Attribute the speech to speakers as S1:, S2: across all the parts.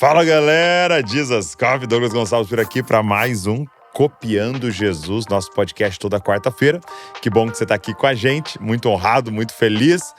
S1: Fala galera, Jesus Coffee, Douglas Gonçalves por aqui para mais um Copiando Jesus, nosso podcast toda quarta-feira. Que bom que você está aqui com a gente, muito honrado, muito feliz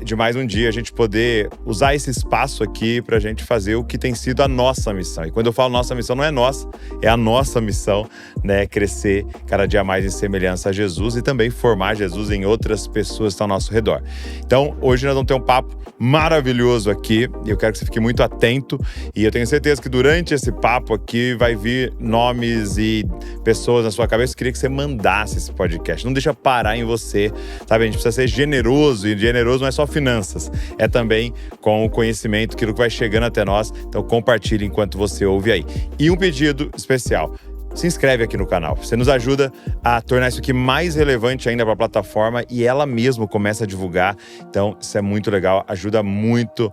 S1: de mais um dia a gente poder usar esse espaço aqui para a gente fazer o que tem sido a nossa missão. E quando eu falo nossa missão, não é nossa, é a nossa missão, né? Crescer cada dia mais em semelhança a Jesus e também formar Jesus em outras pessoas que estão ao nosso redor. Então, hoje nós vamos ter um papo maravilhoso aqui e eu quero que você fique muito atento e eu tenho certeza que durante esse papo aqui vai vir nomes e pessoas na sua cabeça. Eu queria que você mandasse esse podcast, não deixa parar em você, sabe? A gente precisa ser generoso e generoso não é só finanças, é também com o conhecimento, aquilo que vai chegando até nós. Então compartilhe enquanto você ouve aí. E um pedido especial: se inscreve aqui no canal. Você nos ajuda a tornar isso aqui mais relevante ainda para a plataforma e ela mesma começa a divulgar. Então, isso é muito legal, ajuda muito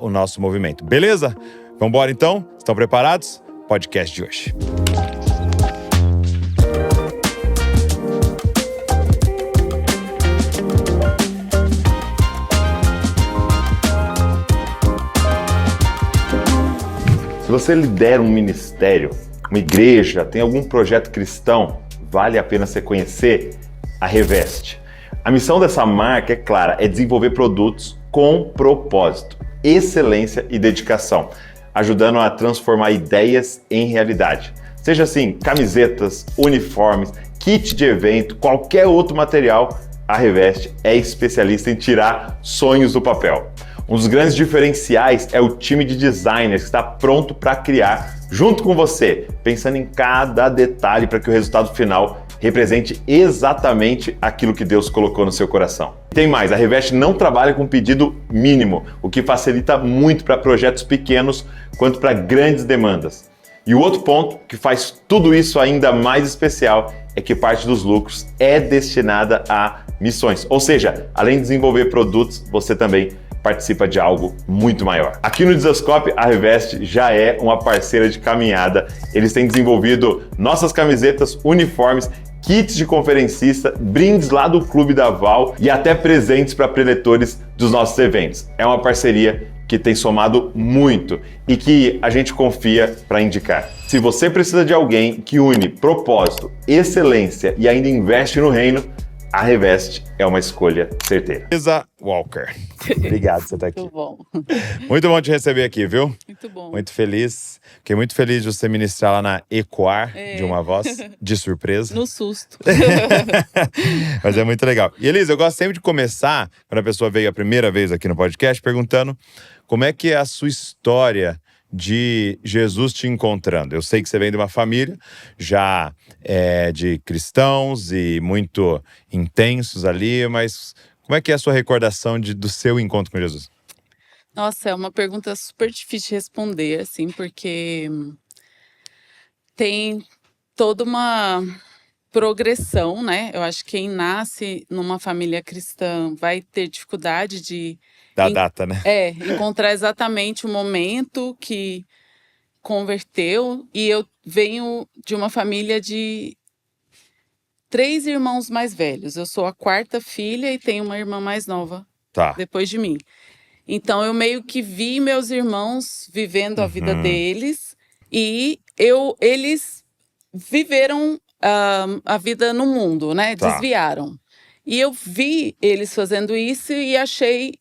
S1: o nosso movimento. Beleza? Vamos embora então? Estão preparados? Podcast de hoje. Se você lidera um ministério, uma igreja, tem algum projeto cristão, vale a pena você conhecer a Reveste. A missão dessa marca é clara, é desenvolver produtos com propósito, excelência e dedicação, ajudando a transformar ideias em realidade. Seja assim, camisetas, uniformes, kit de evento, qualquer outro material, a Reveste é especialista em tirar sonhos do papel. Um dos grandes diferenciais é o time de designers que está pronto para criar junto com você, pensando em cada detalhe para que o resultado final represente exatamente aquilo que Deus colocou no seu coração. Tem mais, a Reveste não trabalha com pedido mínimo, o que facilita muito para projetos pequenos quanto para grandes demandas. E o outro ponto que faz tudo isso ainda mais especial é que parte dos lucros é destinada a missões. Ou seja, além de desenvolver produtos, você também participa de algo muito maior. Aqui no Dizascope, a Reveste já é uma parceira de caminhada. Eles têm desenvolvido nossas camisetas, uniformes, kits de conferencista, brindes lá do Clube da Val e até presentes para preletores dos nossos eventos. É uma parceria que tem somado muito e que a gente confia para indicar. Se você precisa de alguém que une propósito, excelência e ainda investe no reino, a Reveste é uma escolha certeira. Isa Walker, obrigado por você estar aqui.
S2: Muito bom.
S1: Muito bom te receber aqui, viu?
S2: Muito bom.
S1: Muito feliz. Fiquei muito feliz de você ministrar lá na Ecoar de uma voz, de surpresa.
S2: No susto.
S1: Mas é muito legal. E Elisa, eu gosto sempre de começar, quando a pessoa veio a primeira vez aqui no podcast, perguntando como é que é a sua história de Jesus te encontrando. Eu sei que você vem de uma família já de cristãos e muito intensos ali, mas como é que é a sua recordação do seu encontro com Jesus?
S2: Nossa, é uma pergunta super difícil de responder, assim, porque tem toda uma progressão, né? Eu acho que quem nasce numa família cristã vai ter dificuldade de
S1: Da data, né?
S2: encontrar exatamente o momento que converteu. E eu venho de uma família de 3 irmãos mais velhos. Eu sou a 4ª filha e tenho uma irmã mais nova depois de mim. Então eu meio que vi meus irmãos vivendo a vida deles e eles viveram a vida no mundo, né? Desviaram. E eu vi eles fazendo isso e achei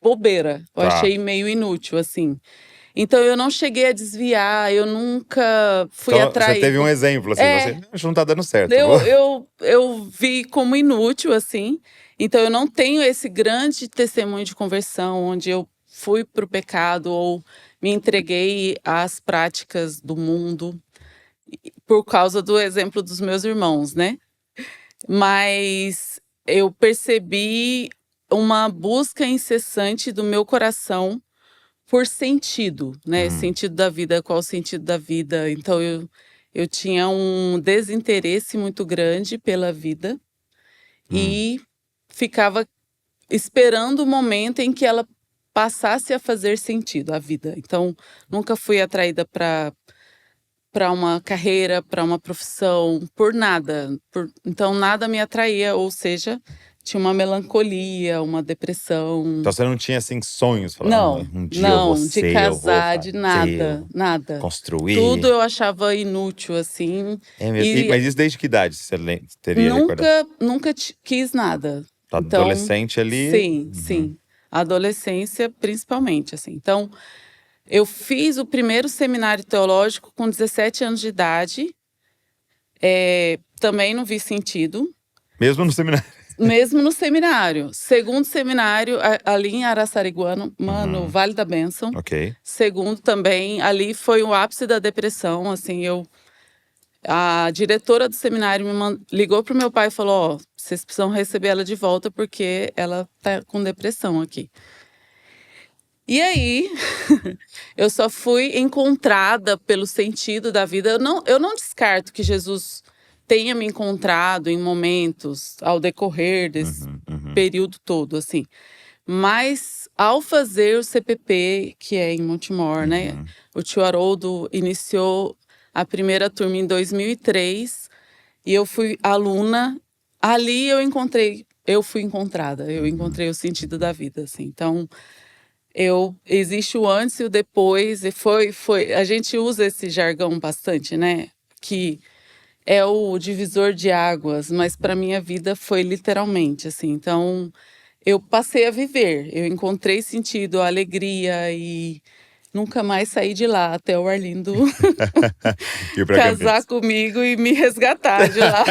S2: bobeira. Eu achei meio inútil, assim. Então eu não cheguei a desviar, eu nunca fui atraída.
S1: Você teve um exemplo, assim, você não tá dando certo.
S2: Eu vi como inútil, assim. Então eu não tenho esse grande testemunho de conversão, onde eu fui pro pecado ou me entreguei às práticas do mundo, por causa do exemplo dos meus irmãos, né? Mas eu percebi uma busca incessante do meu coração por sentido, né? Sentido da vida, qual o sentido da vida? Então eu tinha um desinteresse muito grande pela vida e ficava esperando o momento em que ela passasse a fazer sentido, a vida. Então nunca fui atraída para uma carreira, para uma profissão, por nada. Então nada me atraía, ou seja, tinha uma melancolia, uma depressão.
S1: Então você não tinha, assim, sonhos? Falando,
S2: Não,
S1: um dia eu
S2: não,
S1: vou
S2: de
S1: ser, eu vou
S2: casar, de
S1: fazer,
S2: nada,
S1: eu
S2: nada.
S1: construir.
S2: Tudo eu achava inútil, assim.
S1: É mesmo?
S2: E
S1: Mas isso desde que idade você teria recordado?
S2: nunca quis nada. Então,
S1: Adolescente ali?
S2: sim, sim. Adolescência, principalmente, assim. Então, eu fiz o primeiro seminário teológico com 17 anos de idade. Também não vi sentido.
S1: Mesmo no seminário?
S2: Mesmo no seminário. Segundo seminário, ali em Araçariguama, no Vale da Bênção.
S1: Ok.
S2: Segundo também, ali foi o ápice da depressão, assim, a diretora do seminário ligou pro meu pai e falou, ó, vocês precisam receber ela de volta porque ela tá com depressão aqui. E aí, eu só fui encontrada pelo sentido da vida. Eu não descarto que Jesus tenha me encontrado em momentos ao decorrer desse período todo, assim. Mas ao fazer o CPP, que é em Montemor, né? O tio Haroldo iniciou a primeira turma em 2003 e eu fui aluna. Ali eu fui encontrada, eu encontrei o sentido da vida, assim. Então, existe o antes e o depois, e a gente usa esse jargão bastante, né? Que é o divisor de águas, mas para minha vida foi literalmente, assim. Então, eu passei a viver, eu encontrei sentido, alegria e nunca mais saí de lá até o Arlindo
S1: E pra
S2: casar
S1: Campinas?
S2: comigo e me resgatar de lá.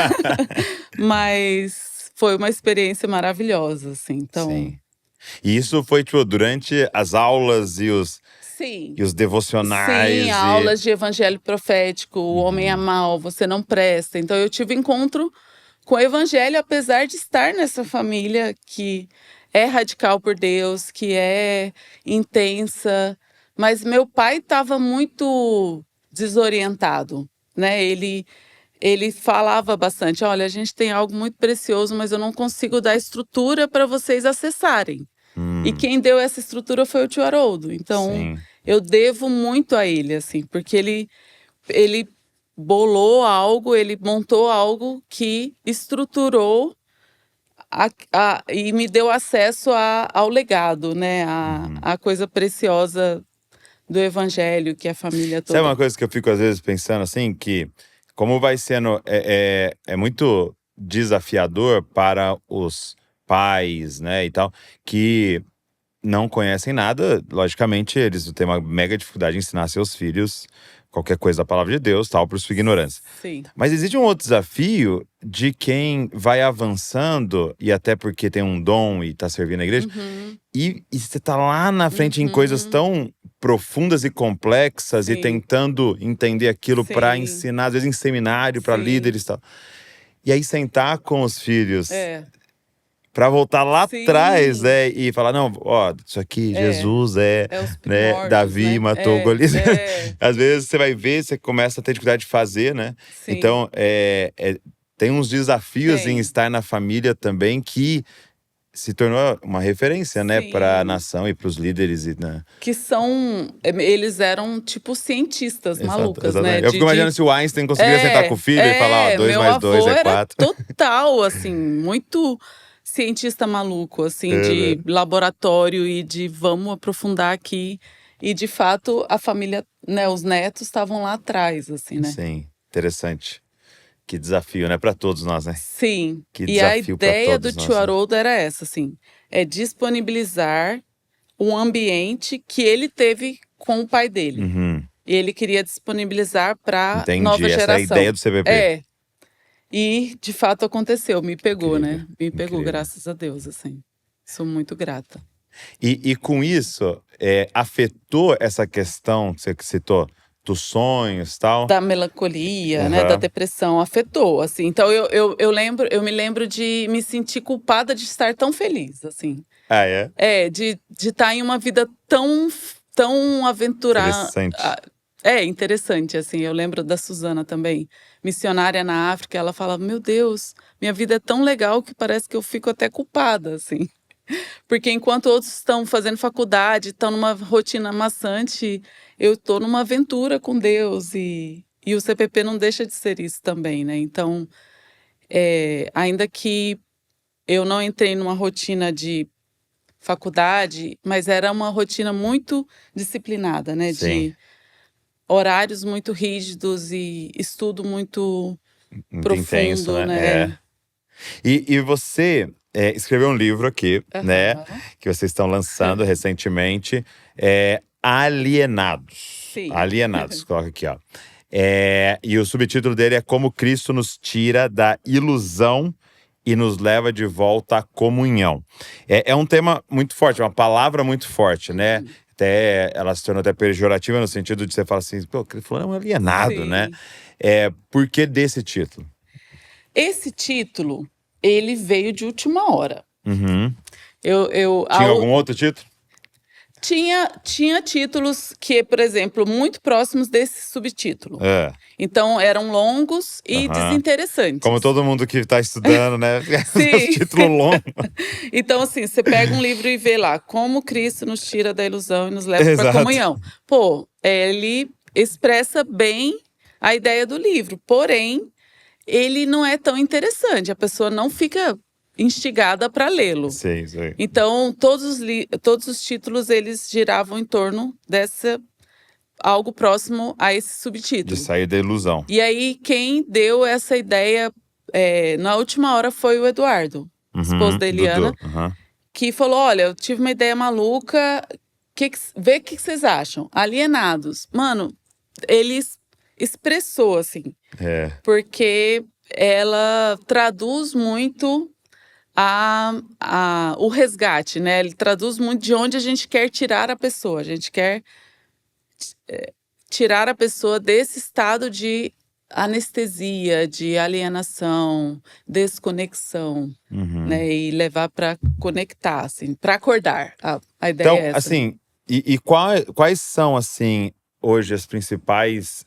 S2: Mas foi uma experiência maravilhosa, assim. Então,
S1: Sim. E isso foi, tipo, durante as aulas e os
S2: sim.
S1: devocionais.
S2: Sim, aulas de evangelho profético, o homem é mau, você não presta. Então eu tive encontro com o evangelho, apesar de estar nessa família que é radical por Deus, que é intensa. Mas meu pai estava muito desorientado, né? Ele falava bastante, olha, a gente tem algo muito precioso, mas eu não consigo dar estrutura para vocês acessarem. E quem deu essa estrutura foi o tio Haroldo. Então,
S1: Sim.
S2: eu devo muito a ele, assim, porque ele bolou algo, ele montou algo que estruturou e me deu acesso ao legado, né? A coisa preciosa do evangelho que a família
S1: Sabe
S2: toda.
S1: uma coisa que eu fico às vezes pensando assim, que como vai sendo, é muito desafiador para os pais, né, e tal, que não conhecem nada, logicamente eles têm uma mega dificuldade em ensinar seus filhos qualquer coisa da palavra de Deus, tal, por sua ignorância.
S2: Sim.
S1: Mas existe um outro desafio de quem vai avançando, e até porque tem um dom e tá servindo a igreja, e você tá lá na frente em coisas tão profundas e complexas e
S2: Sim.
S1: tentando entender aquilo para
S2: Sim.
S1: ensinar, às vezes em seminário, para
S2: Sim.
S1: líderes e tal. E aí sentar com os filhos para voltar lá
S2: Sim.
S1: atrás, né, e falar, não, ó, isso aqui, Jesus
S2: os
S1: né,
S2: primórdios,
S1: Davi
S2: né?
S1: matou Golias.
S2: É.
S1: Às vezes você vai ver, você começa a ter dificuldade de fazer, né?
S2: Sim.
S1: Então, tem uns desafios em
S2: Tem.
S1: estar na família também que se tornou uma referência, né,
S2: Sim.
S1: para a nação e para os líderes. Né?
S2: Que eles eram tipo cientistas malucas, né?
S1: Exatamente. Eu fico imaginando se o Einstein conseguiria sentar com o filho e falar, ó, 2
S2: meu
S1: mais 2
S2: avô
S1: é
S2: era
S1: 4.
S2: total, assim, muito cientista maluco, assim, de laboratório e de vamos aprofundar aqui. E, de fato, a família, né, os netos estavam lá atrás, assim, né?
S1: Sim, interessante. Que desafio, né, para todos nós, né?
S2: Sim.
S1: Que
S2: E a
S1: desafio pra
S2: ideia do
S1: todos
S2: tio
S1: nós, né?
S2: Haroldo era essa, assim, é disponibilizar um ambiente que ele teve com o pai dele. E ele queria disponibilizar para nova
S1: Entendi, essa é a
S2: geração.
S1: ideia do CPP.
S2: E, de fato, aconteceu. Me pegou,
S1: Incrível,
S2: né? Me pegou,
S1: incrível.
S2: graças a Deus, assim. Sou muito grata.
S1: E com isso, afetou essa questão que você citou, dos sonhos e tal?
S2: Da melancolia, né? Da depressão, afetou, assim. Então, eu me lembro de me sentir culpada de estar tão feliz, assim.
S1: Ah, é?
S2: De estar em uma vida tão aventurada.
S1: Interessante.
S2: Interessante, assim. Eu lembro da Suzana também, missionária na África. Ela fala, meu Deus, minha vida é tão legal que parece que eu fico até culpada, assim. Porque enquanto outros estão fazendo faculdade, estão numa rotina maçante, eu estou numa aventura com Deus. E o CPP não deixa de ser isso também, né? Então, ainda que eu não entrei numa rotina de faculdade, mas era uma rotina muito disciplinada, né?
S3: Sim.
S2: De horários muito rígidos e estudo muito
S3: Muito
S2: profundo,
S3: intenso, né?
S2: né?
S3: E você escreveu um livro aqui, né?
S2: Aham.
S3: Que vocês estão lançando recentemente. Alienados.
S2: Sim.
S3: Alienados, coloca aqui, ó. E o subtítulo dele é Como Cristo nos tira da ilusão e nos leva de volta à comunhão. É um tema muito forte, uma palavra muito forte, né? Até ela se tornou até pejorativa no sentido de você falar assim, pô, fulano é um alienado,
S2: Sim.
S3: né? Por que desse título?
S2: Esse título, ele veio de última hora.
S3: Uhum.
S2: Eu
S3: Tinha algum outro título?
S2: Tinha títulos que, por exemplo, muito próximos desse subtítulo. Então, eram longos e
S3: Aham.
S2: desinteressantes.
S3: Como todo mundo que está estudando, né?
S2: Sim.
S3: Título longo.
S2: Então, assim, você pega um livro e vê lá, como Cristo nos tira da ilusão e nos leva para a
S3: Exato.
S2: comunhão. Pô, ele expressa bem a ideia do livro, porém, ele não é tão interessante, a pessoa não fica instigada para lê-lo.
S3: Sim.
S2: Então, todos os títulos, eles giravam em torno algo próximo a esse subtítulo.
S3: De sair da ilusão.
S2: E aí, quem deu essa ideia na última hora foi o Eduardo, esposo da Eliana,
S3: Dudu. Uhum.
S2: que falou, olha, eu tive uma ideia maluca, vê o que vocês acham. Alienados. Mano, ele expressou, assim, porque ela traduz muito o resgate, né? Ele traduz muito de onde a gente quer tirar a pessoa. A gente quer tirar a pessoa desse estado de anestesia, de alienação, desconexão, né? E levar para conectar, assim, para acordar. A ideia
S3: Então,
S2: é essa.
S3: assim, e quais são, assim, hoje as principais...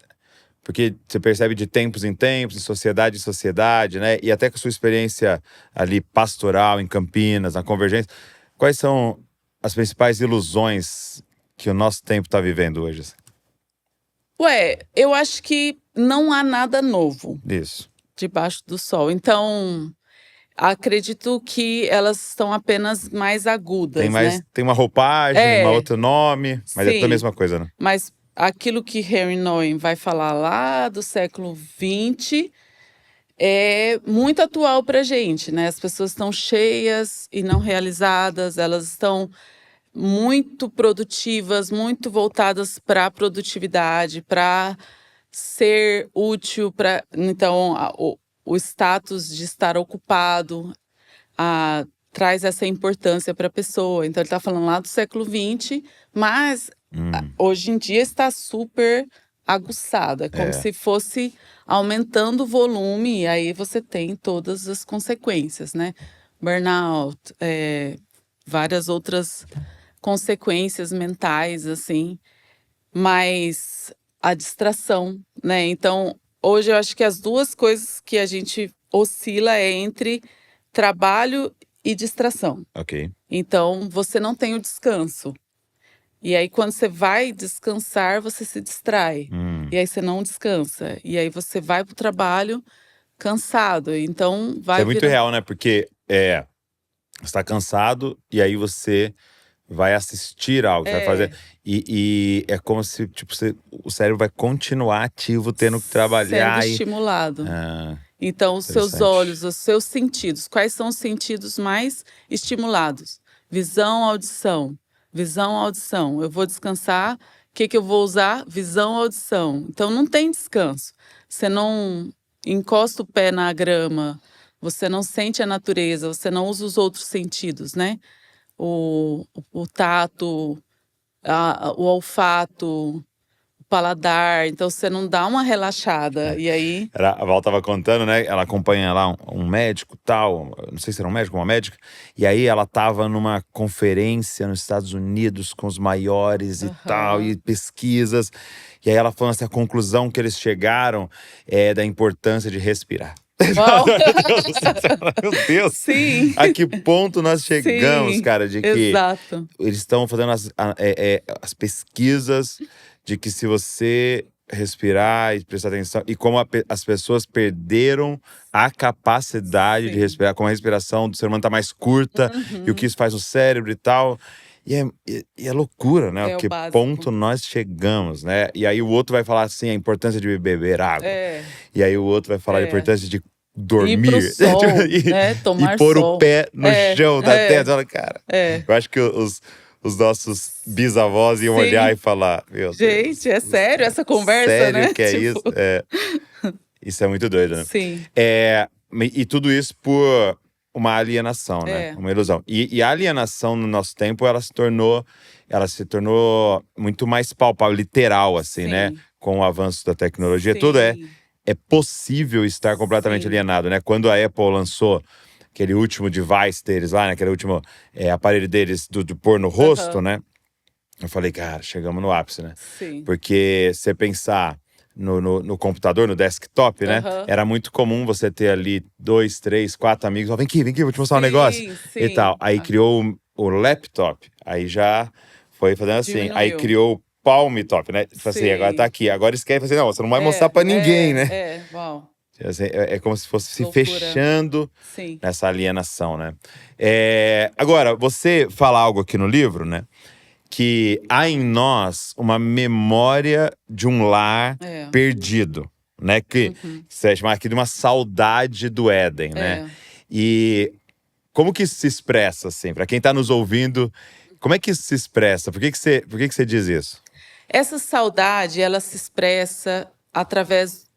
S3: Porque você percebe de tempos em tempos, de sociedade em sociedade, né? E até com a sua experiência ali pastoral em Campinas, na Convergência, quais são as principais ilusões que o nosso tempo está vivendo hoje?
S2: Eu acho que não há nada novo
S3: Isso.
S2: debaixo do sol. Então, acredito que elas estão apenas mais agudas, né?
S3: Tem uma roupagem, um outro nome, mas é tudo a
S2: Sim.
S3: mesma coisa, né?
S2: Mas aquilo que Henry Nouwen vai falar lá do século XX é muito atual para a gente, né? As pessoas estão cheias e não realizadas, elas estão muito produtivas, muito voltadas para a produtividade, para ser útil, então o status de estar ocupado traz essa importância para a pessoa. Então ele está falando lá do século XX, mas hoje em dia está super aguçado. É como se fosse aumentando o volume, e aí você tem todas as consequências, né? Burnout, várias outras consequências mentais, assim. Mas a distração, né? Então, hoje eu acho que as duas coisas que a gente oscila é entre trabalho e distração.
S3: Ok.
S2: Então, você não tem o descanso. E aí, quando você vai descansar, você se distrai. E aí, você não descansa. E aí, você vai pro trabalho cansado. Então, vai
S3: Isso é muito real, né? Porque você está cansado e aí você vai assistir algo, você vai fazer. E é como se tipo, o cérebro vai continuar ativo, tendo que trabalhar.
S2: Sendo estimulado. Então, os seus
S3: interessante.
S2: olhos, os seus sentidos. Quais são os sentidos mais estimulados? Visão, audição. Visão, audição. Eu vou descansar. O que eu vou usar? Visão, audição. Então, não tem descanso. Você não encosta o pé na grama. Você não sente a natureza. Você não usa os outros sentidos, né? O tato, o olfato, o paladar. Então, você não dá uma relaxada. E aí...
S3: A Val tava contando, né? Ela acompanha lá um médico tal, não sei se era um médico ou uma médica. E aí ela tava numa conferência nos Estados Unidos com os maiores e tal, e pesquisas. E aí ela falou assim, a conclusão que eles chegaram é da importância de respirar.
S2: Uau.
S3: Meu Deus!
S2: Sim.
S3: A que ponto nós chegamos,
S2: Sim,
S3: cara, de que
S2: exato.
S3: eles estão fazendo as pesquisas de que se você respirar e prestar atenção. E como as pessoas perderam a capacidade de
S2: Sim.
S3: respirar, como a respiração do ser humano tá mais curta, e o que isso faz no cérebro e tal. E é loucura, né?
S2: É o
S3: Que
S2: básico.
S3: ponto nós chegamos, né? E aí o outro vai falar assim, a importância de beber água. E aí o outro vai falar a importância de dormir.
S2: Ir pro sol, né? Tomar
S3: e pôr
S2: sol.
S3: o pé no chão da terra. Você fala, cara, eu acho que os nossos bisavós iam
S2: Sim.
S3: olhar e falar, meu Deus.
S2: Gente, é sério essa conversa,
S3: sério
S2: né?
S3: que é isso? Isso é muito doido, né?
S2: Sim.
S3: E tudo isso por uma alienação, né? Uma ilusão. E a alienação no nosso tempo, ela se tornou muito mais palpável, literal, assim,
S2: Sim.
S3: né? Com o avanço da tecnologia.
S2: Sim.
S3: Tudo é possível estar completamente
S2: Sim.
S3: alienado, né? Quando a Apple lançou aquele último device deles lá, né? Aquele último aparelho deles de pôr no rosto, né? Eu falei, cara, chegamos no ápice, né?
S2: Sim.
S3: Porque você pensar no computador, no desktop, né? Era muito comum você ter ali 2, 3, 4 amigos. Vem aqui, vou te mostrar um negócio.
S2: Sim.
S3: E tal. Aí criou o laptop. Aí já foi fazendo assim.
S2: Diminuiu.
S3: Aí criou o palm top, né? Tipo assim, agora tá aqui. Agora esquece, assim, não, você não vai mostrar pra ninguém, né?
S2: Uau.
S3: Assim, é como se fosse se
S2: Loucura.
S3: fechando
S2: Sim.
S3: nessa alienação, né? Agora, você fala algo aqui no livro, né? Que há em nós uma memória de um lar perdido, né? Que você vai chamar aqui de uma saudade do Éden, né? E como que isso se expressa, assim? Para quem tá nos ouvindo, como é que isso se expressa? Por que você diz isso?
S2: Essa saudade, ela se expressa através...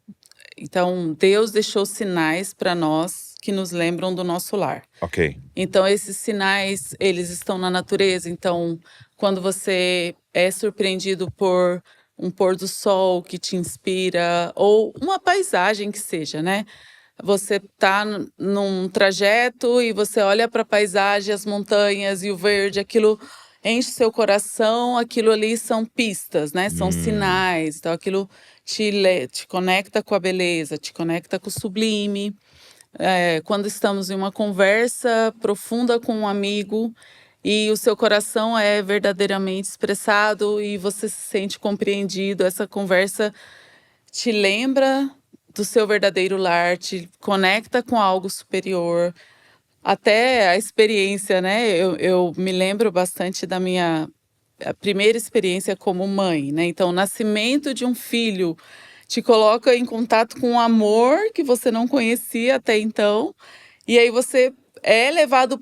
S2: Então, Deus deixou sinais para nós que nos lembram do nosso lar.
S3: Ok.
S2: Então, esses sinais, eles estão na natureza. Então, quando você é surpreendido por um pôr do sol que te inspira, ou uma paisagem que seja, né? Você tá num trajeto e você olha para a paisagem, as montanhas e o verde, aquilo enche seu coração, aquilo ali são pistas, né? São sinais. Então, aquilo te conecta com a beleza, te conecta com o sublime. Quando estamos em uma conversa profunda com um amigo e o seu coração é verdadeiramente expressado e você se sente compreendido, essa conversa te lembra do seu verdadeiro lar, te conecta com algo superior. Até a experiência, né? Eu me lembro bastante da minha primeira experiência como mãe, né? Então, o nascimento de um filho te coloca em contato com um amor que você não conhecia até então. E aí você é levado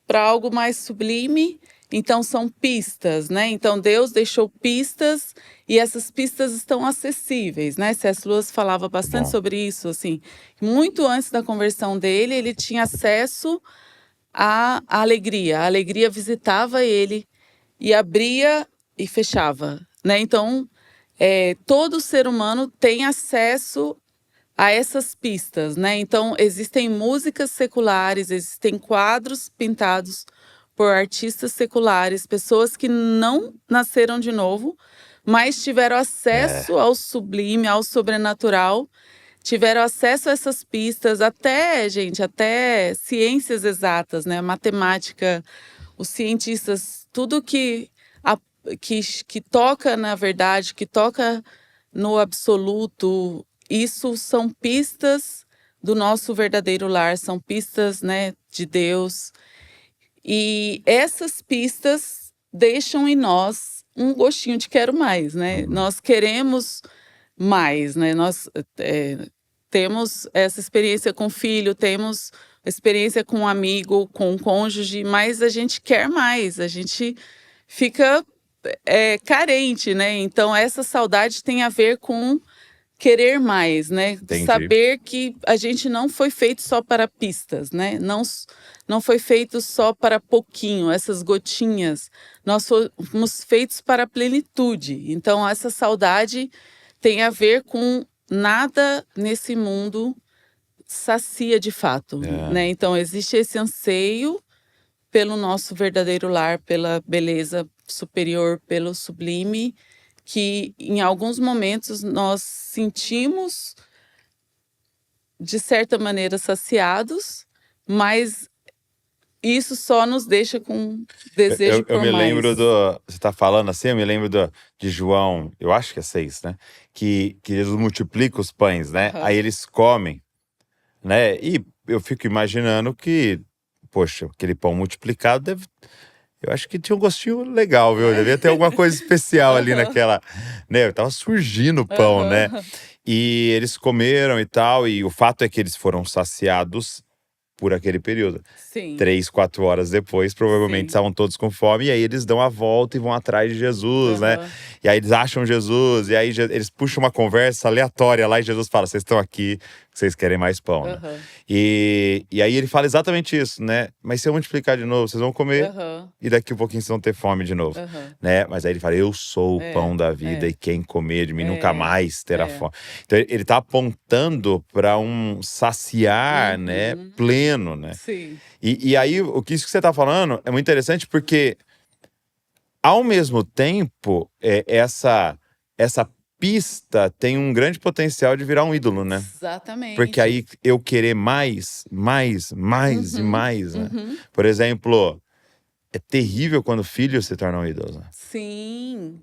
S2: para algo mais sublime. Então, são pistas, né? Então, Deus deixou pistas e essas pistas estão acessíveis, né? C.S. Lewis falava bastante sobre isso, assim. Muito antes da conversão dele, ele tinha acesso à alegria. A alegria visitava ele e abria e fechava, né? Então, todo ser humano tem acesso a essas pistas, né? Então, existem músicas seculares, existem quadros pintados por artistas seculares, pessoas que não nasceram de novo, mas tiveram acesso ao sublime, ao sobrenatural, tiveram acesso a essas pistas, até ciências exatas, né? Matemática, os cientistas, tudo que toca na verdade, que toca no absoluto, isso são pistas do nosso verdadeiro lar, são pistas, né, de Deus. E essas pistas deixam em nós um gostinho de quero mais, né? Nós queremos mais, né? Nós temos essa experiência com o filho, temos experiência com um amigo, com um cônjuge, mas a gente quer mais, a gente fica carente, né? Então, essa saudade tem a ver com querer mais, né?
S3: Entendi.
S2: Saber que a gente não foi feito só para pistas, né? Não foi feito só para pouquinho, essas gotinhas. Nós fomos feitos para a plenitude. Então, essa saudade tem a ver com nada nesse mundo sacia de fato, né? Então, existe esse anseio pelo nosso verdadeiro lar, pela beleza superior, pelo sublime, que em alguns momentos nós sentimos de certa maneira saciados, mas isso só nos deixa com desejo
S3: Eu
S2: por
S3: me
S2: mais.
S3: lembro do. Você tá falando assim, eu me lembro de João, eu acho que é 6, né? Que Jesus multiplica os pães, né?
S2: Aham.
S3: Aí eles comem, né? E eu fico imaginando que, poxa, aquele pão multiplicado deve. Eu acho que tinha um gostinho legal, viu? Devia ter alguma coisa especial ali
S2: Aham.
S3: naquela. Né? Tava surgindo o pão, né?
S2: Aham.
S3: E eles comeram e tal, e o fato é que eles foram saciados por aquele período.
S2: Sim.
S3: 3, 4 horas depois, provavelmente
S2: Sim.
S3: estavam todos com fome, e aí eles dão a volta e vão atrás de Jesus, né?
S2: Aham.
S3: E aí eles acham Jesus, e aí eles puxam uma conversa aleatória lá, e Jesus fala: vocês estão aqui, vocês querem mais pão, né?
S2: Aham.
S3: E aí ele fala exatamente isso, né? Mas se eu multiplicar de novo, vocês vão comer,
S2: Aham.
S3: e daqui a pouquinho vocês vão ter fome de novo,
S2: Aham.
S3: né? Mas aí ele fala: eu sou o
S2: É,
S3: pão da vida,
S2: é.
S3: e quem comer de mim nunca
S2: É,
S3: mais terá
S2: é.
S3: fome. Então ele tá apontando para um saciar, né?
S2: Uhum.
S3: Pleno, né?
S2: Sim.
S3: E aí, isso que você tá falando é muito interessante porque, ao mesmo tempo, essa pista tem um grande potencial de virar um ídolo, né?
S2: Exatamente.
S3: Porque aí eu querer mais e mais, né?
S2: Uhum.
S3: Por exemplo, é terrível quando filhos se tornam ídolos, né?
S2: Sim.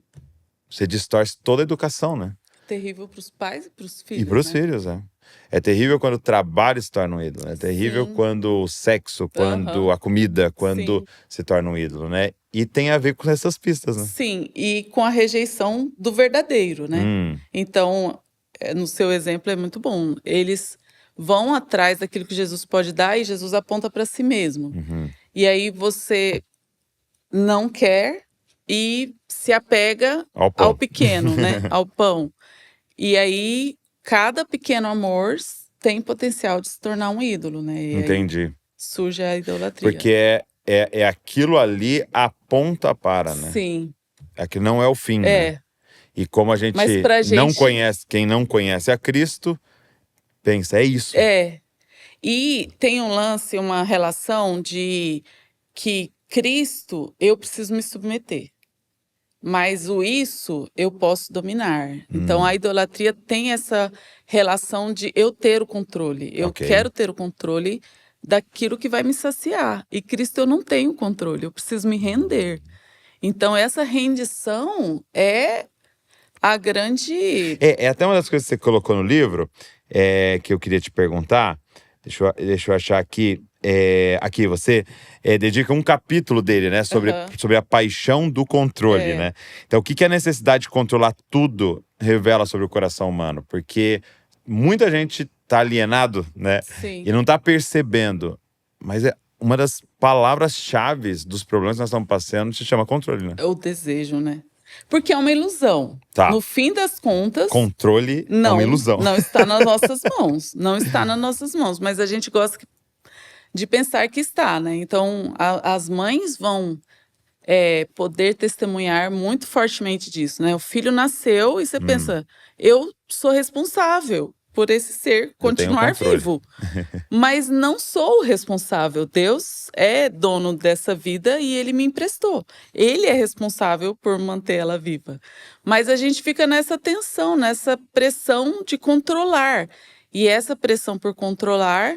S3: Você distorce toda a educação, né?
S2: Terrível para os pais e para os filhos,
S3: E para os
S2: né?
S3: filhos, né? É terrível quando o trabalho se torna um ídolo. É terrível
S2: Sim.
S3: quando o sexo, quando
S2: Aham.
S3: a comida, quando
S2: Sim.
S3: se torna um ídolo, né? E tem a ver com essas pistas, né?
S2: Sim, e com a rejeição do verdadeiro, né? Então, no seu exemplo é muito bom. Eles vão atrás daquilo que Jesus pode dar e Jesus aponta para si mesmo.
S3: Uhum.
S2: E aí você não quer e se apega
S3: Ao pão.
S2: ao pequeno, né? Ao pão. E aí cada pequeno amor tem potencial de se tornar um ídolo, né? E aí
S3: Entendi.
S2: surge a idolatria.
S3: Porque é aquilo ali aponta para, né?
S2: Sim.
S3: É que não é o fim, né?
S2: É.
S3: E como a gente
S2: Mas pra
S3: não
S2: gente-
S3: conhece, quem não conhece a Cristo, pensa, é isso.
S2: É. E tem um lance, uma relação de que Cristo, eu preciso me submeter. Mas o isso eu posso dominar. Então a idolatria tem essa relação de eu ter o controle. Eu
S3: Ok.
S2: quero ter o controle daquilo que vai me saciar. E Cristo eu não tenho controle, eu preciso me render. Então essa rendição é a grande.
S3: É até uma das coisas que você colocou no livro, que eu queria te perguntar. Deixa eu achar aqui. Aqui, você dedica um capítulo dele, né? Sobre a paixão do controle, né? Então, o que a necessidade de controlar tudo revela sobre o coração humano? Porque muita gente tá alienado, né?
S2: Sim.
S3: E não tá percebendo. Mas é uma das palavras-chave dos problemas que nós estamos passando se chama controle, né?
S2: É o desejo, né? Porque é uma ilusão.
S3: Tá.
S2: No fim das contas.
S3: Controle é uma ilusão.
S2: Não está nas nossas mãos. Não está nas nossas mãos. Mas a gente gosta de pensar que está, né? Então, as mães vão poder testemunhar muito fortemente disso, né? O filho nasceu e você pensa, eu sou responsável por esse ser continuar
S3: controle.
S2: vivo. Mas não sou o responsável. Deus é dono dessa vida e ele me emprestou. Ele é responsável por mantê-la viva. Mas a gente fica nessa tensão, nessa pressão de controlar. E essa pressão por controlar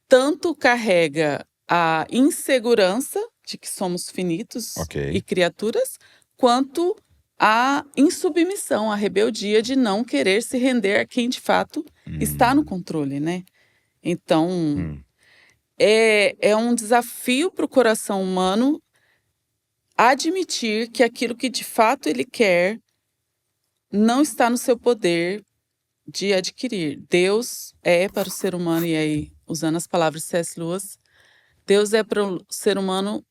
S2: tanto carrega a insegurança de que somos finitos e criaturas, quanto a insubmissão, a rebeldia de não querer se render a quem de fato está no controle, né? Então, é um desafio para o coração humano admitir que aquilo que de fato ele quer não está no seu poder de adquirir. Deus é para o ser humano, e aí, usando as palavras de C.S. Lewis, Deus é para o ser humano,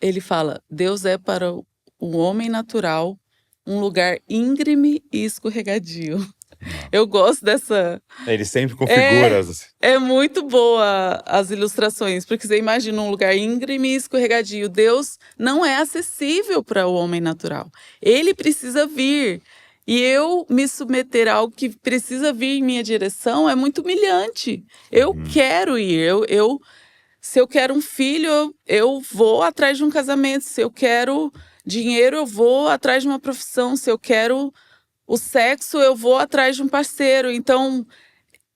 S2: ele fala, Deus é para o homem natural um lugar íngreme e escorregadio. Eu gosto dessa...
S3: Ele sempre configura.
S2: É muito boa as ilustrações, porque você imagina um lugar íngreme e escorregadio. Deus não é acessível para o homem natural. Ele precisa vir. E eu me submeter a algo que precisa vir em minha direção é muito humilhante. Eu quero ir. Se eu quero um filho, eu vou atrás de um casamento. Se eu quero dinheiro, eu vou atrás de uma profissão. Se eu quero o sexo, eu vou atrás de um parceiro. Então,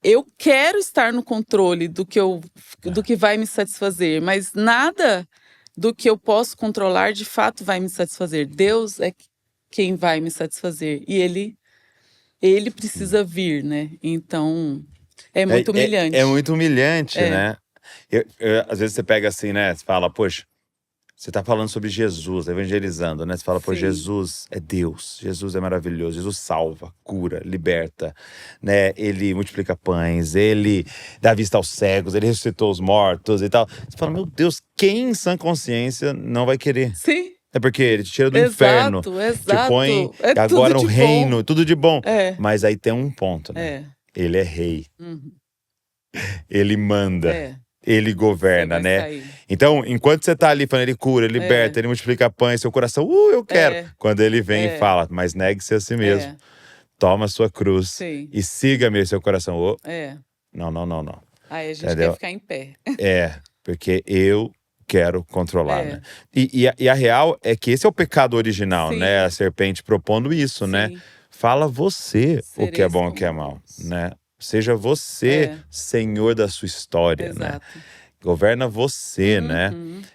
S2: eu quero estar no controle do que vai me satisfazer, mas nada do que eu posso controlar de fato vai me satisfazer. Deus é quem vai me satisfazer e ele precisa vir, né? Então é muito humilhante.
S3: É muito humilhante, né? Às vezes você pega assim, né? Você fala, poxa, você tá falando sobre Jesus, evangelizando, né? Você fala, pô,
S2: Sim.
S3: Jesus é Deus, Jesus é maravilhoso, Jesus salva, cura, liberta, né? Ele multiplica pães, ele dá vista aos cegos, ele ressuscitou os mortos e tal. Você fala, meu Deus, quem em sã consciência não vai querer?
S2: Sim.
S3: É porque ele te tira do inferno, te põe
S2: É
S3: agora
S2: tudo
S3: no
S2: de
S3: reino,
S2: bom.
S3: tudo de bom.
S2: É.
S3: Mas aí tem um ponto, né? Ele é rei, ele manda. Ele governa, né?
S2: Sair.
S3: Então, enquanto você tá ali falando, ele cura, ele liberta, ele multiplica pães, seu coração, eu quero. Quando ele vem e fala, mas negue-se a si mesmo. Toma a sua cruz.
S2: Sim.
S3: E siga-me, seu coração. Não.
S2: Aí a gente
S3: Entendeu?
S2: quer ficar em pé.
S3: Porque eu quero controlar, né? E a real é que esse é o pecado original,
S2: Sim.
S3: né? A serpente propondo isso, né? Fala você o que é bom e o que é mal, né? Seja você senhor da sua história, né? Governa você, né?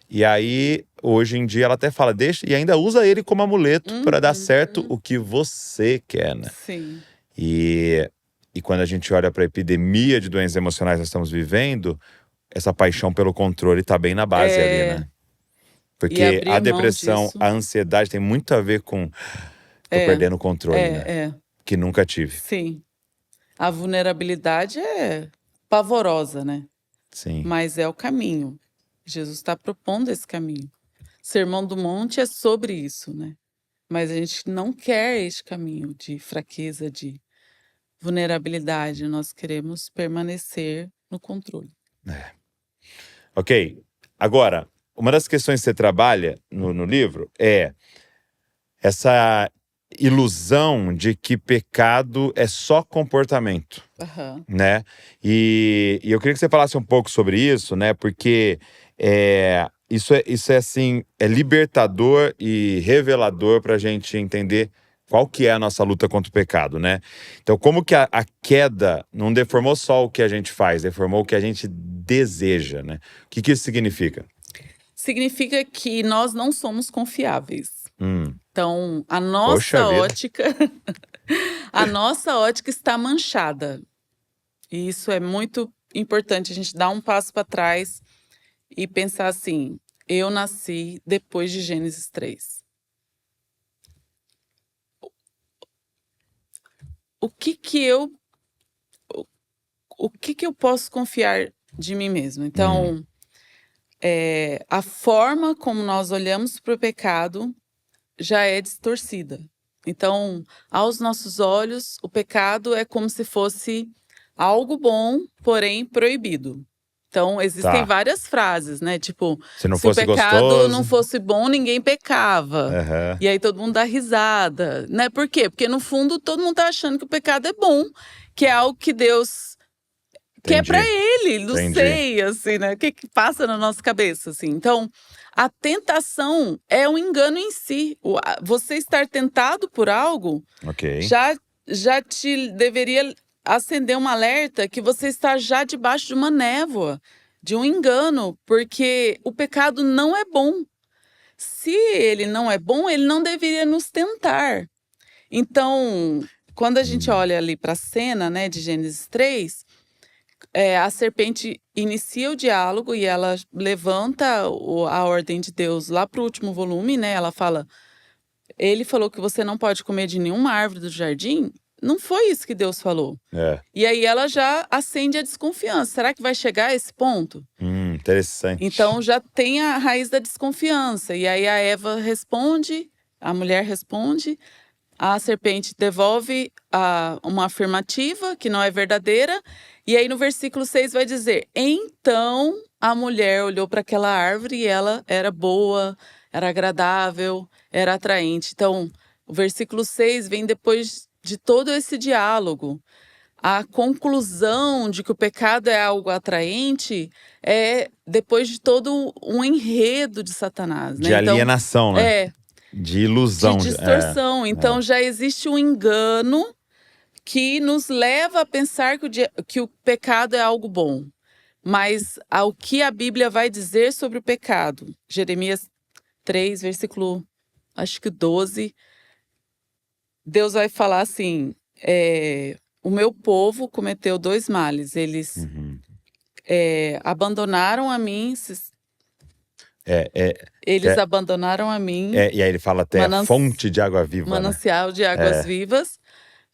S3: E aí, hoje em dia, ela até fala, deixa, e ainda usa ele como amuleto para dar certo o que você quer, né?
S2: Sim.
S3: E quando a gente olha para a epidemia de doenças emocionais que nós estamos vivendo, essa paixão pelo controle tá bem na base ali, né? Porque a depressão, a ansiedade tem muito a ver com tô perdendo o controle, né? Que nunca tive.
S2: Sim. A vulnerabilidade é pavorosa, né?
S3: Sim.
S2: Mas é o caminho. Jesus está propondo esse caminho. Sermão do Monte é sobre isso, né? Mas a gente não quer este caminho de fraqueza, de vulnerabilidade. Nós queremos permanecer no controle.
S3: Ok. Agora, uma das questões que você trabalha no livro é essa ilusão de que pecado é só comportamento, né? E eu queria que você falasse um pouco sobre isso, né? Porque isso é assim, é libertador e revelador para a gente entender qual que é a nossa luta contra o pecado, né? Então, como que a queda não deformou só o que a gente faz, deformou o que a gente deseja, né? O que isso significa?
S2: Significa que nós não somos confiáveis. Então, a
S3: Poxa
S2: nossa
S3: vida.
S2: a nossa ótica está manchada. E isso é muito importante, a gente dar um passo para trás e pensar assim, eu nasci depois de Gênesis 3. O que eu posso confiar de mim mesmo? Então, a forma como nós olhamos para o pecado já é distorcida. Então, aos nossos olhos, o pecado é como se fosse algo bom, porém proibido. Então, existem várias frases, né? Tipo, se o pecado
S3: gostoso,
S2: não fosse bom, ninguém pecava. E aí todo mundo dá risada, né? Por quê? Porque no fundo todo mundo tá achando que o pecado é bom, que é algo que Deus quer pra ele, não sei, assim, né? O que passa na nossa cabeça, assim. Então, a tentação é um engano em si. Você estar tentado por algo já te deveria acender um alerta que você está já debaixo de uma névoa, de um engano, porque o pecado não é bom. Se ele não é bom, ele não deveria nos tentar. Então, quando a gente olha ali para a cena, né, de Gênesis 3, a serpente inicia o diálogo e ela levanta a ordem de Deus lá para o último volume, né? Ela fala, ele falou que você não pode comer de nenhuma árvore do jardim. Não foi isso que Deus falou. E aí ela já acende a desconfiança. Será que vai chegar a esse ponto?
S3: Interessante.
S2: Então já tem a raiz da desconfiança. E aí a Eva responde, a mulher responde, a serpente devolve uma afirmativa que não é verdadeira. E aí no versículo 6 vai dizer, então a mulher olhou para aquela árvore e ela era boa, era agradável, era atraente. Então o versículo 6 vem depois de todo esse diálogo. A conclusão de que o pecado é algo atraente é depois de todo um enredo de Satanás, né?
S3: De alienação, né? De ilusão.
S2: De distorção. Então já existe um engano que nos leva a pensar que o pecado é algo bom. Mas ao que a Bíblia vai dizer sobre o pecado, Jeremias 3, versículo, acho que 12, Deus vai falar assim, o meu povo cometeu 2 males, eles abandonaram a mim, eles abandonaram a mim,
S3: e aí ele fala até a fonte de água viva, né?
S2: manancial de águas vivas,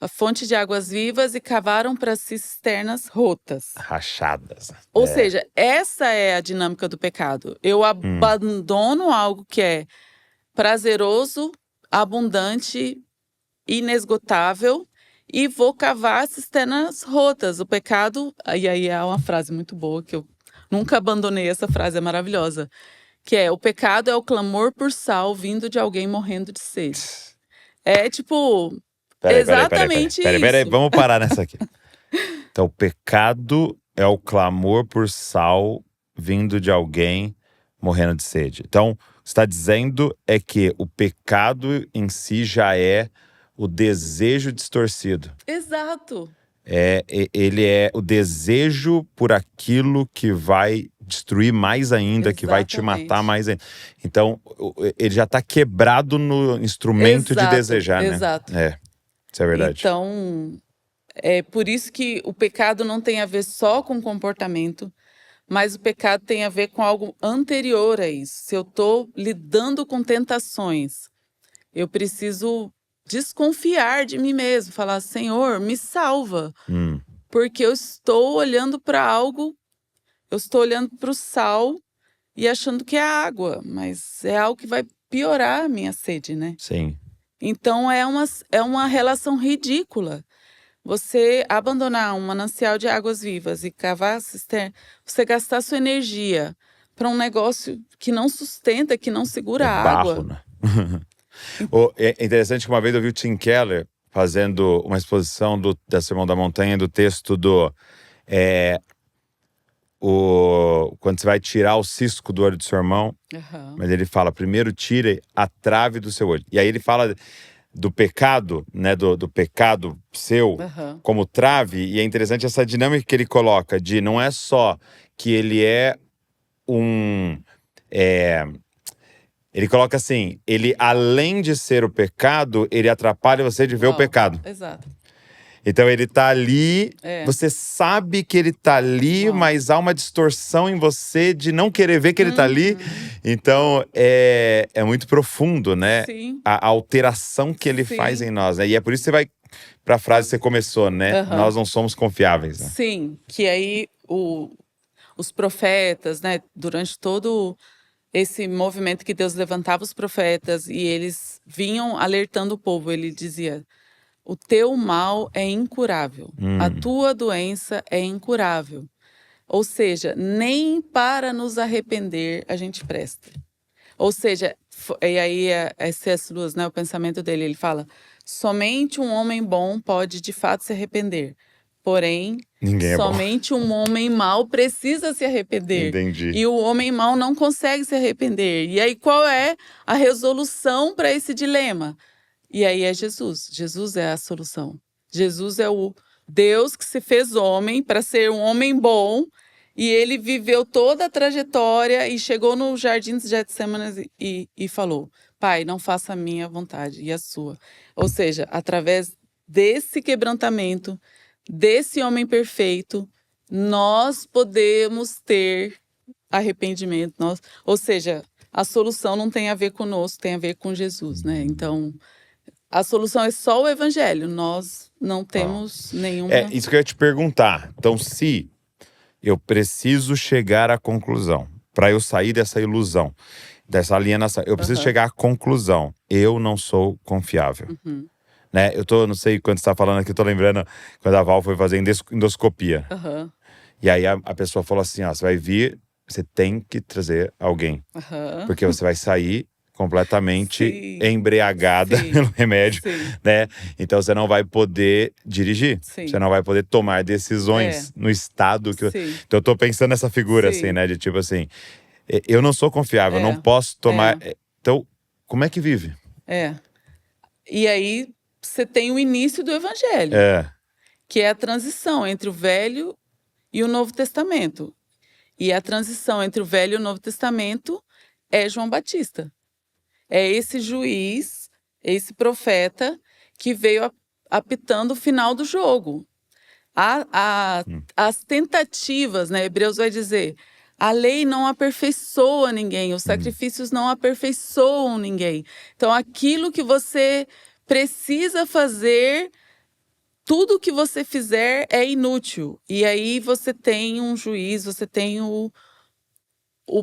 S2: a fonte de águas vivas, e cavaram para si cisternas rotas.
S3: Rachadas.
S2: Ou seja, essa é a dinâmica do pecado. Eu abandono algo que é prazeroso, abundante, inesgotável, e vou cavar cisternas rotas. O pecado, e aí é uma frase muito boa, que eu nunca abandonei essa frase, é maravilhosa, que é: o pecado é o clamor por sal vindo de alguém morrendo de sede. É tipo, exatamente isso.
S3: Peraí, vamos parar nessa aqui. Então, o pecado é o clamor por sal vindo de alguém morrendo de sede. Então, você está dizendo é que o pecado em si já é o desejo distorcido.
S2: Exato.
S3: Ele é o desejo por aquilo que vai destruir mais ainda, que vai te matar mais ainda. Então, ele já está quebrado no instrumento de desejar, né?
S2: Exato.
S3: Isso é verdade.
S2: Então, é por isso que o pecado não tem a ver só com comportamento, mas o pecado tem a ver com algo anterior a isso. Se eu estou lidando com tentações, eu preciso desconfiar de mim mesmo, falar: Senhor, me salva, porque eu estou olhando para algo, eu estou olhando para o sal e achando que é água, mas é algo que vai piorar a minha sede, né?
S3: Sim.
S2: Então é uma relação ridícula. Você abandonar um manancial de águas vivas e cavar cisterna, você gastar sua energia para um negócio que não sustenta, que não segura a água.
S3: Barro, né? É interessante que uma vez eu vi o Tim Keller fazendo uma exposição da Sermão da Montanha, do texto quando você vai tirar o cisco do olho do seu irmão, mas ele fala: primeiro tire a trave do seu olho. E aí ele fala do pecado, né, do pecado seu como trave, e é interessante essa dinâmica que ele coloca de não é só que ele ele coloca assim, ele além de ser o pecado, ele atrapalha você de ver o pecado.
S2: Exato.
S3: Então ele tá ali, você sabe que ele tá ali, mas há uma distorção em você de não querer ver que ele tá ali. Então é muito profundo, né?
S2: Sim.
S3: A alteração que ele faz em nós, né? E é por isso que você vai pra frase que você começou, né? Nós não somos confiáveis, né?
S2: Sim, que aí os profetas, né? Durante todo esse movimento que Deus levantava os profetas e eles vinham alertando o povo, ele dizia: o teu mal é incurável, a tua doença é incurável. Ou seja, nem para nos arrepender a gente presta. Ou seja, e aí é C.S. Lewis, né, o pensamento dele, ele fala: somente um homem bom pode de fato se arrepender. Porém, somente um homem mau precisa se arrepender.
S3: Entendi.
S2: E o homem mau não consegue se arrepender. E aí, qual é a resolução para esse dilema? E aí é Jesus. Jesus é a solução. Jesus é o Deus que se fez homem para ser um homem bom. E ele viveu toda a trajetória e chegou no jardim de Getsêmanes e falou: Pai, não faça a minha vontade e a sua. Ou seja, através desse quebrantamento, desse homem perfeito, nós podemos ter arrependimento. Ou seja, a solução não tem a ver conosco, tem a ver com Jesus, né? Então, a solução é só o evangelho. Nós não temos nenhuma...
S3: É isso que eu ia te perguntar. Então, se eu preciso chegar à conclusão, para eu sair dessa ilusão, dessa alienação, eu preciso chegar à conclusão: eu não sou confiável. Né? Não sei quando você tá falando aqui, eu tô lembrando quando a Val foi fazer endoscopia. E aí a pessoa falou assim: ó, você vai vir, você tem que trazer alguém. Porque você vai sair completamente embriagada pelo remédio, né? Então você não vai poder dirigir. Você não vai poder tomar decisões no estado que... Então eu tô pensando nessa figura, assim, né? De tipo assim, eu não sou confiável, não posso tomar... Então, como é que vive?
S2: E aí... você tem o início do evangelho. que é a transição entre o Velho e o Novo Testamento. E a transição entre o Velho e o Novo Testamento é João Batista. É esse juiz, esse profeta que veio apitando o final do jogo. As tentativas, né? Hebreus vai dizer, a lei não aperfeiçoa ninguém, os sacrifícios não aperfeiçoam ninguém. Então, aquilo que você precisa fazer, tudo que você fizer é inútil. E aí você tem um juiz, você tem o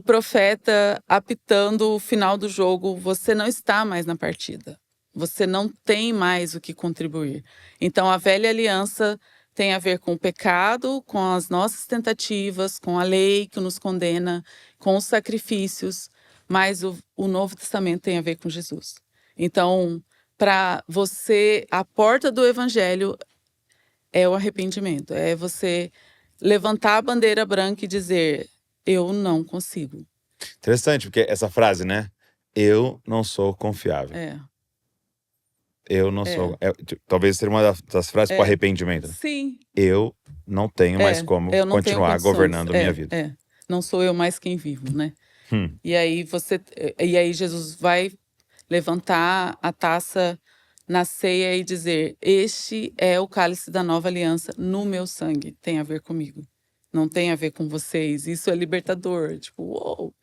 S2: profeta apitando o final do jogo, você não está mais na partida. Você não tem mais o que contribuir. Então, a velha aliança tem a ver com o pecado, com as nossas tentativas, com a lei que nos condena, com os sacrifícios, mas o Novo Testamento tem a ver com Jesus. Então, para você, a porta do Evangelho é o arrependimento, é você levantar a bandeira branca e dizer, eu não consigo.
S3: Interessante, porque essa frase, né? Eu não sou confiável. Eu não sou. Talvez seja uma das frases para arrependimento. Né?
S2: Sim.
S3: Eu não tenho mais como continuar governando a minha vida.
S2: Não sou eu mais quem vivo, né? E aí Jesus vai levantar a taça na ceia e dizer: este é o cálice da nova aliança no meu sangue. Tem a ver comigo. Não tem a ver com vocês. Isso é libertador. Tipo, uou!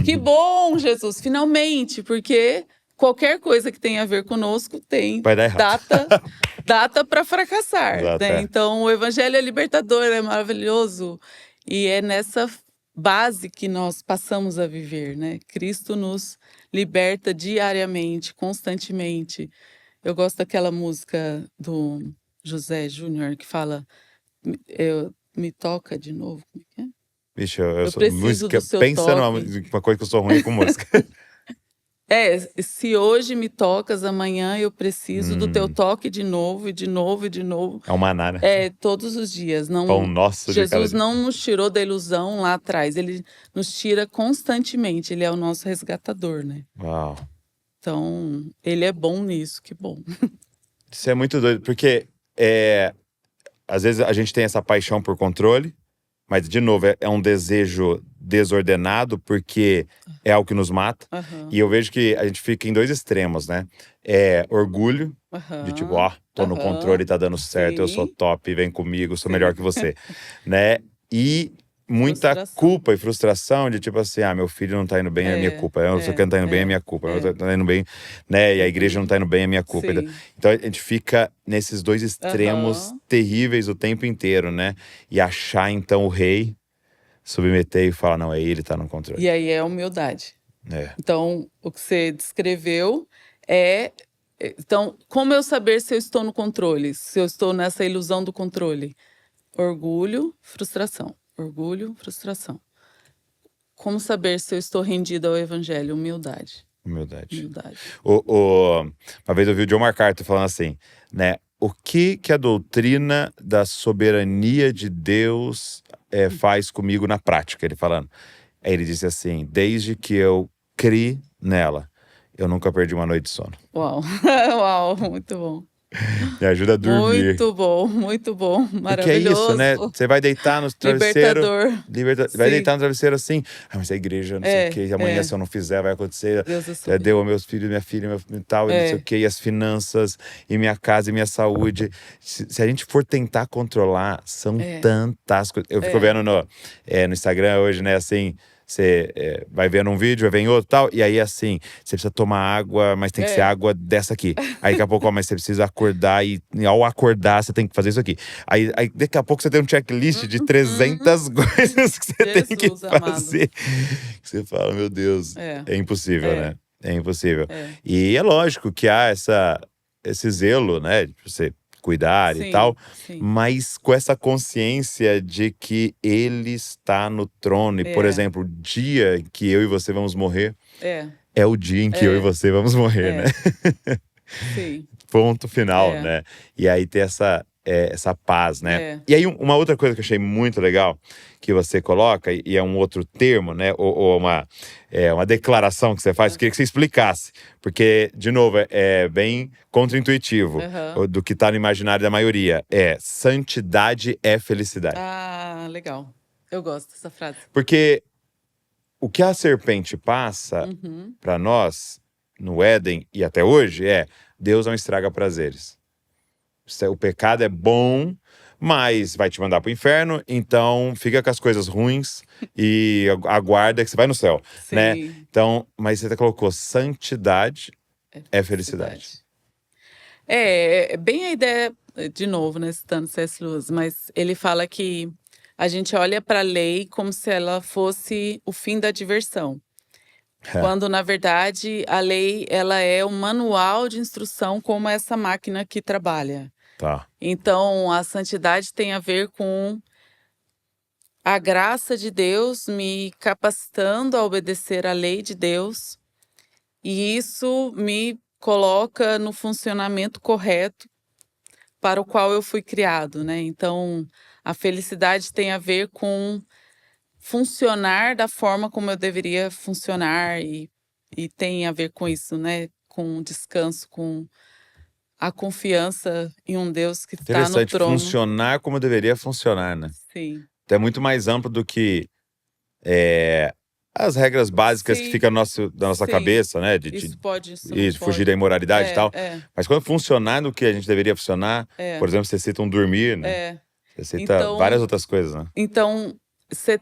S2: Que bom, Jesus! Finalmente! Porque qualquer coisa que tenha a ver conosco tem data para fracassar. Né? Então, o evangelho é libertador, é maravilhoso. E é nessa base que nós passamos a viver. Né? Cristo nos liberta diariamente, constantemente. Eu gosto daquela música do José Júnior que fala... Me toca de novo, como é que é?
S3: Vixe, eu sou
S2: preciso
S3: música.
S2: do seu
S3: Pensa
S2: toque.
S3: numa coisa que eu sou ruim com música.
S2: Se hoje me tocas, amanhã eu preciso do teu toque de novo, e de novo, e de novo.
S3: É um maná, né?
S2: Todos os dias. Não,
S3: Pão nosso de cada
S2: Jesus
S3: dia.
S2: não nos tirou da ilusão lá atrás. Ele nos tira constantemente. Ele é o nosso resgatador, né?
S3: Uau.
S2: Então, ele é bom nisso, que bom.
S3: Isso é muito doido, porque às vezes a gente tem essa paixão por controle, mas, de novo, é um desejo desordenado, porque é algo que nos mata. E eu vejo que a gente fica em dois extremos, né? Orgulho, de tipo, tô no controle, tá dando certo, eu sou top, vem comigo, sou melhor que você. Né? E muita culpa e frustração de tipo assim, meu filho não tá indo bem, é minha culpa. Eu só que não tá indo bem, é minha culpa. Eu tô indo bem, né? E a igreja não tá indo bem, é minha culpa. Então a gente fica nesses dois extremos terríveis o tempo inteiro, né? E achar então o rei, submeter e falar, não, ele tá no controle.
S2: E aí é humildade. Então, o que você descreveu então, como eu saber se eu estou no controle? Se eu estou nessa ilusão do controle? Orgulho, frustração. Orgulho, frustração. Como saber se eu estou rendido ao evangelho? Humildade.
S3: Humildade. Uma vez eu vi o John MacArthur falando assim, né? O que a doutrina da soberania de Deus faz comigo na prática? Ele falando. Aí ele disse assim, desde que eu criei nela, eu nunca perdi uma noite de sono.
S2: Uau, uau, muito bom.
S3: Me ajuda a dormir.
S2: Muito bom, maravilhoso.
S3: Porque é isso, né? Você vai deitar no travesseiro. Vai deitar no travesseiro assim. Mas a igreja, não sei o que. Amanhã, se eu não fizer, vai acontecer. Deu a meus filhos, minha filha, meu tal, e não sei o que. E as finanças, e minha casa, e minha saúde. Se a gente for tentar controlar, são tantas coisas. Eu fico vendo no Instagram hoje, né? Assim. Você vai vendo um vídeo, vai vendo outro e tal, e aí assim, você precisa tomar água, mas tem que ser água dessa aqui. Aí daqui a pouco, mas você precisa acordar e ao acordar você tem que fazer isso aqui. Aí daqui a pouco você tem um checklist de 300 coisas que você tem que fazer. Que você fala, meu Deus, é impossível, né? É impossível. E é lógico que há esse zelo, né, de você cuidar e tal, mas com essa consciência de que ele está no trono. E, por exemplo, o dia que eu e você vamos morrer é o dia em que eu e você vamos morrer, né?
S2: Sim.
S3: Ponto final, né? E aí ter essa paz, né?
S2: É.
S3: E aí, uma outra coisa que eu achei muito legal que você coloca, e é um outro termo, né? Ou uma declaração que você faz, eu queria que você explicasse. Porque, de novo, é bem contraintuitivo
S2: Aham.
S3: do que tá no imaginário da maioria. Santidade é felicidade.
S2: Ah, legal. Eu gosto dessa frase.
S3: Porque o que a serpente passa
S2: Uhum.
S3: para nós, no Éden e até hoje, Deus não estraga prazeres. O pecado é bom, mas vai te mandar pro inferno, então fica com as coisas ruins e aguarda que você vai no céu, né?
S2: Sim.
S3: Então, mas você colocou santidade é felicidade.
S2: É bem a ideia, de novo, né, citando C.S. Lewis, mas ele fala que a gente olha para a lei como se ela fosse o fim da diversão. Quando, na verdade, a lei ela é um manual de instrução como essa máquina que trabalha.
S3: Tá.
S2: Então, a santidade tem a ver com a graça de Deus me capacitando a obedecer à lei de Deus, e isso me coloca no funcionamento correto para o qual eu fui criado, né? Então, a felicidade tem a ver com funcionar da forma como eu deveria funcionar e tem a ver com isso, né? Com descanso, com a confiança em um Deus que está no
S3: Interessante,
S2: trono.
S3: funcionar como deveria funcionar, né?
S2: Sim.
S3: Então, é muito mais amplo do que as regras básicas que
S2: Sim.
S3: ficam da nossa
S2: Sim.
S3: cabeça, né?
S2: Isso pode, isso não
S3: de fugir
S2: pode.
S3: da imoralidade e tal.
S2: É.
S3: Mas quando funcionar no que a gente deveria funcionar, por exemplo, você cita um dormir, né?
S2: É.
S3: Você cita
S2: Então,
S3: várias outras coisas, né?
S2: Então, você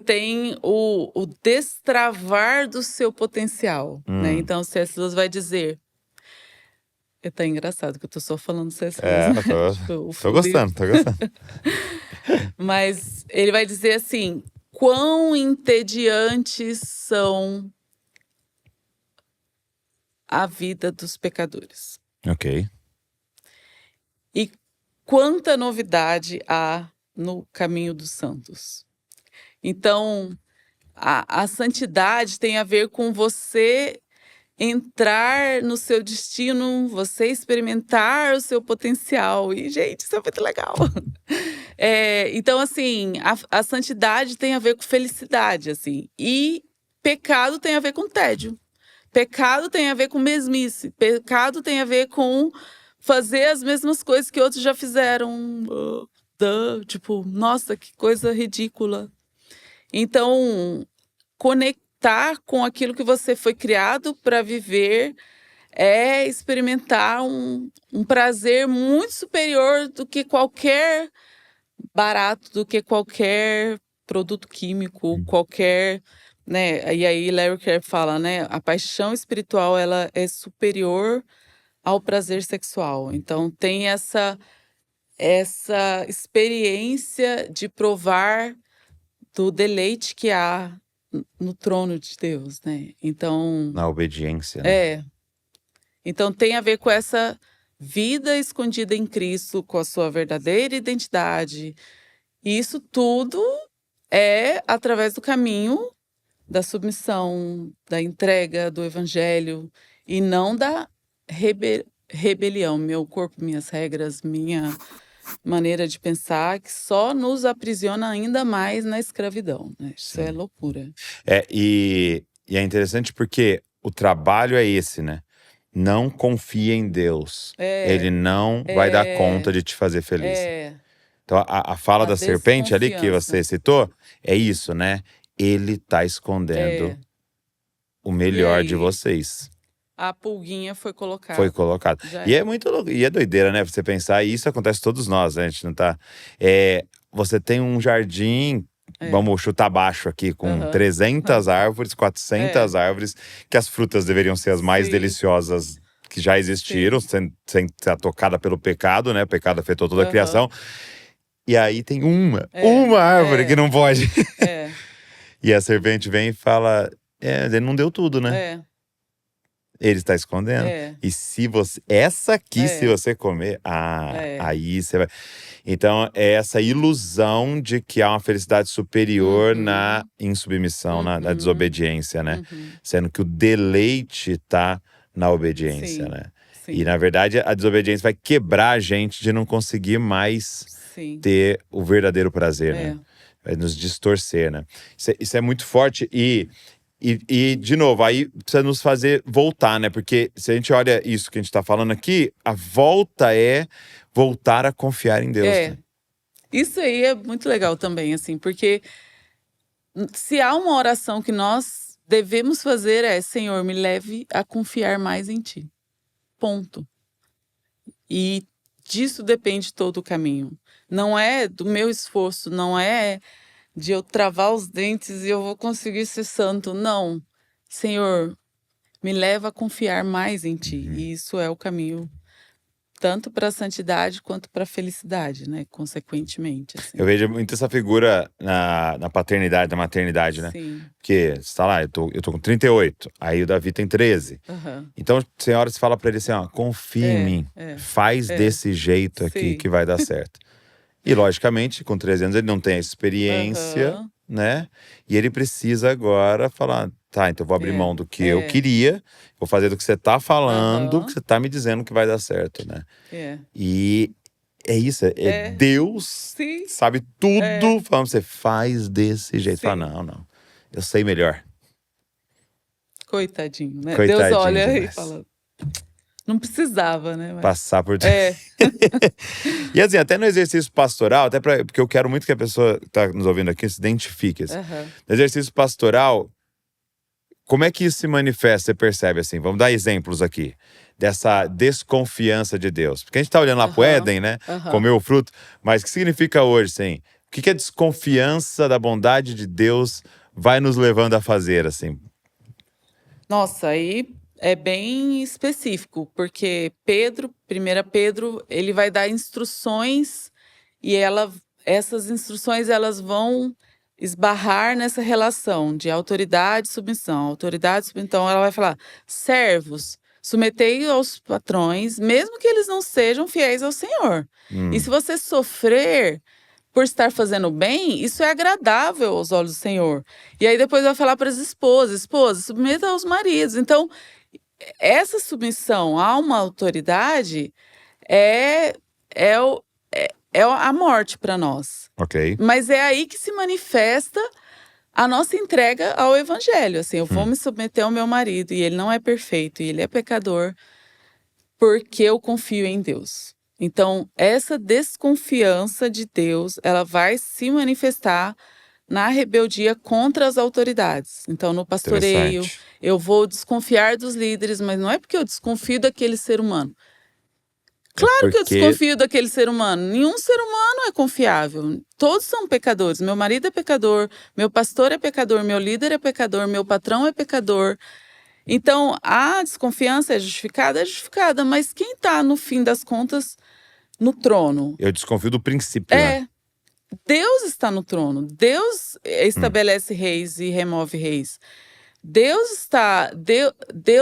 S2: tem o destravar do seu potencial, né? Então, C.S. Lewis vai dizer... É até engraçado que eu tô só falando C.S. Lewis, né? Tipo,
S3: Tô gostando, tô gostando.
S2: Mas ele vai dizer assim: quão entediantes são a vida dos pecadores.
S3: Ok.
S2: E quanta novidade há no caminho dos santos. Então, a santidade tem a ver com você entrar no seu destino, você experimentar o seu potencial. E, gente, isso é muito legal. Então, assim, a santidade tem a ver com felicidade, assim. E pecado tem a ver com tédio. Pecado tem a ver com mesmice. Pecado tem a ver com fazer as mesmas coisas que outros já fizeram. Tipo, nossa, que coisa ridícula. Então, conectar com aquilo que você foi criado para viver é experimentar um prazer muito superior do que qualquer barato, do que qualquer produto químico, qualquer, né? E aí Larry Crabb fala, né? A paixão espiritual ela é superior ao prazer sexual. Então tem essa experiência de provar do deleite que há no trono de Deus, né? Então
S3: Na obediência, né?
S2: Então tem a ver com essa vida escondida em Cristo, com a sua verdadeira identidade. E isso tudo é através do caminho da submissão, da entrega do evangelho e não da rebelião. Meu corpo, minhas regras, minha maneira de pensar, que só nos aprisiona ainda mais na escravidão, né? Isso é loucura.
S3: E é interessante porque o trabalho é esse, né? Não confia em Deus. Ele não vai dar conta de te fazer feliz. Então, a fala da serpente ali que você citou é isso, né? Ele tá escondendo o melhor de vocês.
S2: A pulguinha foi colocada.
S3: Foi colocado. E é muito louco, e é doideira, né? Você pensar, e isso acontece com todos nós, né? A gente não tá. Você tem um jardim, vamos chutar baixo aqui, com 300 árvores, 400 árvores, que as frutas deveriam ser as mais deliciosas que já existiram, sem ser tocada pelo pecado, né? O pecado afetou toda a criação. E aí tem uma árvore que não pode. E a serpente vem e fala: ele não deu tudo, né? Ele está escondendo. E se você. Essa aqui, se você comer, aí você vai. Então, é essa ilusão de que há uma felicidade superior na insubmissão, na desobediência, né? Sendo que o deleite está na obediência, né?
S2: Sim.
S3: E, na verdade, a desobediência vai quebrar a gente de não conseguir mais
S2: Sim.
S3: ter o verdadeiro prazer,
S2: É.
S3: né? Vai nos distorcer, né? Isso é muito forte e, de novo, aí precisa nos fazer voltar, né? Porque se a gente olha isso que a gente tá falando aqui, a volta é voltar a confiar em Deus,
S2: É.
S3: né?
S2: Isso aí é muito legal também, assim, porque se há uma oração que nós devemos fazer é: Senhor, me leve a confiar mais em Ti. Ponto. E disso depende todo o caminho. Não é do meu esforço, não é de eu travar os dentes e eu vou conseguir ser santo. Não. Senhor, me leva a confiar mais em Ti. E isso é o caminho tanto para a santidade quanto para a felicidade, né? Consequentemente, assim.
S3: Eu vejo muito essa figura na paternidade, na maternidade, né?
S2: Sim.
S3: Porque, você tá lá, eu tô com 38, aí o Davi tem 13.
S2: Aham.
S3: Então, senhora, você fala pra ele assim, ó, confia em mim,
S2: é,
S3: faz desse jeito aqui
S2: Sim.
S3: que vai dar certo. E, logicamente, com 13 anos ele não tem a experiência,
S2: Aham.
S3: né? E ele precisa agora falar, tá, então eu vou abrir
S2: É,
S3: mão do que eu queria, vou fazer do que você tá falando, que você tá me dizendo que vai dar certo, né?
S2: É.
S3: E é isso,
S2: É.
S3: Deus
S2: Sim.
S3: sabe tudo, falando pra você, faz desse jeito.
S2: Sim.
S3: Fala, não, eu sei melhor.
S2: Coitadinho, né?
S3: Coitadinho
S2: Deus olha e
S3: demais.
S2: fala, não precisava, né? Mas...
S3: Passar por...
S2: É.
S3: E assim, até no exercício pastoral, porque eu quero muito que a pessoa que tá nos ouvindo aqui se identifique. Assim.
S2: Aham.
S3: No exercício pastoral, como é que isso se manifesta? Você percebe assim? Vamos dar exemplos aqui. Dessa desconfiança de Deus. Porque a gente tá olhando lá pro
S2: Aham.
S3: Éden, né?
S2: Aham.
S3: Comeu o fruto. Mas o que significa hoje, assim? O que a desconfiança da bondade de Deus vai nos levando a fazer, assim?
S2: Nossa, aí é bem específico, porque Pedro, 1 Pedro, ele vai dar instruções e essas instruções elas vão esbarrar nessa relação de autoridade e submissão. Autoridade e submissão, ela vai falar: servos, submetei aos patrões, mesmo que eles não sejam fiéis ao Senhor. E se você sofrer por estar fazendo bem, isso é agradável aos olhos do Senhor. E aí depois vai falar para as esposas: submeta aos maridos. Então, essa submissão a uma autoridade é a morte para nós.
S3: Ok.
S2: Mas é aí que se manifesta a nossa entrega ao evangelho. Assim, eu vou me submeter ao meu marido e ele não é perfeito e ele é pecador porque eu confio em Deus. Então, essa desconfiança de Deus, ela vai se manifestar na rebeldia contra as autoridades. Então, no pastoreio,
S3: Interessante.
S2: eu vou desconfiar dos líderes, mas não é porque eu desconfio daquele ser humano. Claro que eu desconfio daquele ser humano. Nenhum ser humano é confiável. Todos são pecadores. Meu marido é pecador, meu pastor é pecador, meu líder é pecador, meu patrão é pecador. Então, a desconfiança é justificada, mas quem está, no fim das contas, no trono?
S3: Eu desconfio do princípio, né?
S2: Deus está no trono. Deus estabelece reis e remove reis. Deus está...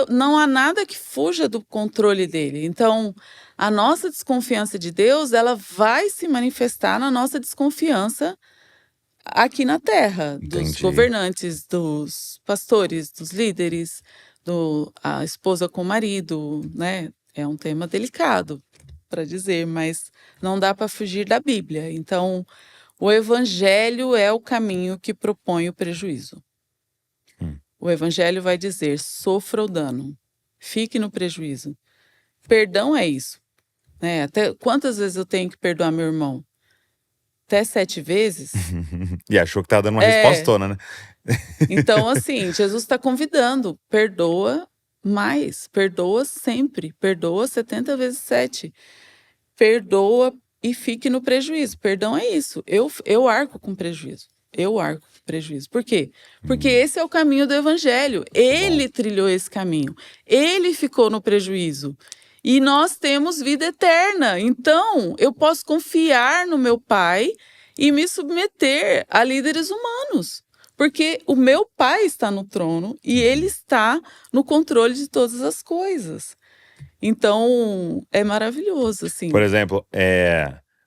S2: não há nada que fuja do controle dele. Então, a nossa desconfiança de Deus, ela vai se manifestar na nossa desconfiança aqui na terra. Dos
S3: Entendi.
S2: governantes, dos pastores, dos líderes, a esposa com o marido, né? É um tema delicado para dizer, mas não dá para fugir da Bíblia. Então, o evangelho é o caminho que propõe o prejuízo. O evangelho vai dizer: sofra o dano, fique no prejuízo. Perdão é isso. Né? Até quantas vezes eu tenho que perdoar meu irmão? Até 7 vezes?
S3: E achou que tá dando uma respostona, né?
S2: Então, assim, Jesus está convidando: perdoa mais, perdoa sempre, perdoa 70 vezes 7. Perdoa e fique no prejuízo. Perdão é isso. Eu arco com prejuízo. Eu arco com prejuízo. Por quê? Porque esse é o caminho do evangelho. Ele trilhou esse caminho. Ele ficou no prejuízo. E nós temos vida eterna. Então, eu posso confiar no meu Pai e me submeter a líderes humanos. Porque o meu Pai está no trono e Ele está no controle de todas as coisas. Então, é maravilhoso, assim.
S3: Por exemplo,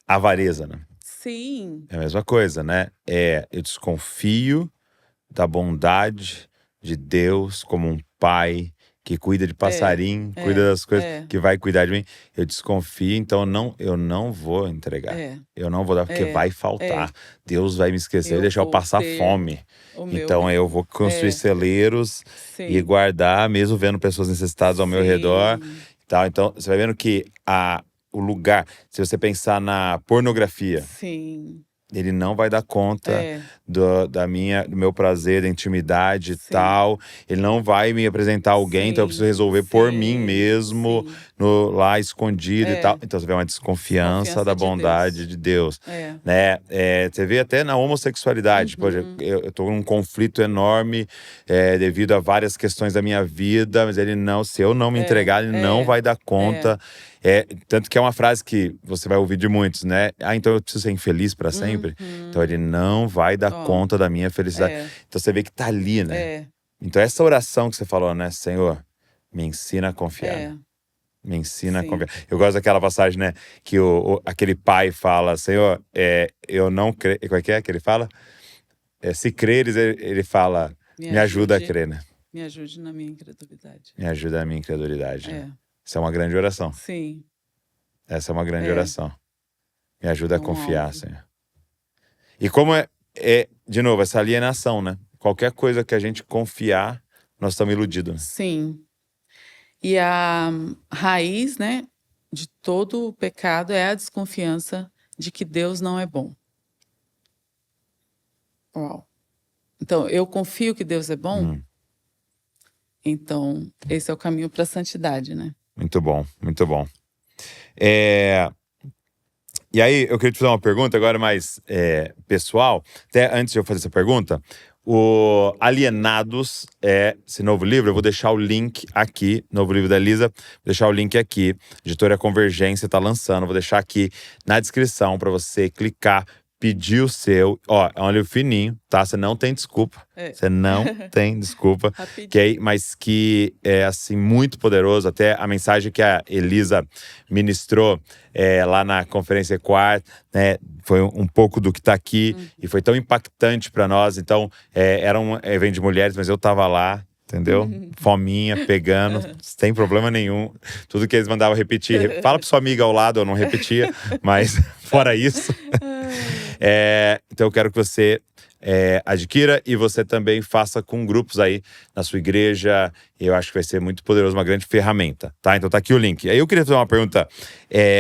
S3: avareza, né?
S2: Sim.
S3: É a mesma coisa, né? Eu desconfio da bondade de Deus como um pai que cuida de passarinho, cuida das coisas, que vai cuidar de mim. Eu desconfio, então eu não vou entregar. Eu não vou dar, porque vai faltar. Deus vai me esquecer e deixar eu
S2: vou
S3: passar
S2: ter
S3: fome.
S2: o meu.
S3: Então eu vou construir celeiros e
S2: Sim.
S3: guardar, mesmo vendo pessoas necessitadas ao meu redor.
S2: Sim.
S3: Tal. Então, você vai vendo que o lugar, se você pensar na pornografia,
S2: Sim.
S3: ele não vai dar conta do meu prazer, da intimidade e tal. Ele não vai me apresentar alguém, então eu preciso resolver por mim mesmo, lá escondido e tal. Então você vê uma desconfiança da bondade de Deus. Né? Você vê até na homossexualidade. Tipo, eu tô num conflito enorme devido a várias questões da minha vida, mas ele não, se eu não me entregar, ele não vai dar conta. Tanto que é uma frase que você vai ouvir de muitos, né? Então eu preciso ser infeliz para sempre. Então ele não vai dar conta da minha felicidade. Então você vê que tá ali, né? Então essa oração que você falou, né? Senhor, me ensina a confiar. Me ensina a confiar. Eu gosto daquela passagem, né? Que aquele pai fala, Senhor, eu não creio. Como é que ele fala? Se creres, ele fala, me ajuda a crer, né?
S2: Me ajude na minha incredulidade.
S3: Me ajuda na minha incredulidade. Né? Isso é uma grande oração.
S2: Sim.
S3: Essa é uma grande oração. Me ajuda a confiar, Senhor. E como de novo, essa alienação, né? Qualquer coisa que a gente confiar, nós estamos iludidos. Né?
S2: Sim. E a raiz, né, de todo o pecado é a desconfiança de que Deus não é bom. Uau. Então, eu confio que Deus é bom? Então, esse é o caminho para a santidade, né?
S3: Muito bom, muito bom. E aí, eu queria te fazer uma pergunta agora mais pessoal. Até antes de eu fazer essa pergunta, o Alienados esse novo livro, eu vou deixar o link aqui, novo livro da Elisa, vou deixar o link aqui. Editora Convergência está lançando, vou deixar aqui na descrição para você clicar, pedir o seu. Ó, é um livro fininho, tá? Você não tem desculpa. Você não tem desculpa. Mas que é, assim, muito poderoso. Até a mensagem que a Elisa ministrou lá na Conferência Equar, né? Foi um pouco do que tá aqui. E foi tão impactante para nós. Então, era um evento de mulheres, mas eu tava lá. Entendeu? Fominha, pegando, sem problema nenhum. Tudo que eles mandavam repetir. Fala pra sua amiga ao lado, eu não repetia. Mas, fora isso. Então, eu quero que você adquira e você também faça com grupos aí na sua igreja. Eu acho que vai ser muito poderoso, uma grande ferramenta, tá? Então, tá aqui o link. Aí, eu queria fazer uma pergunta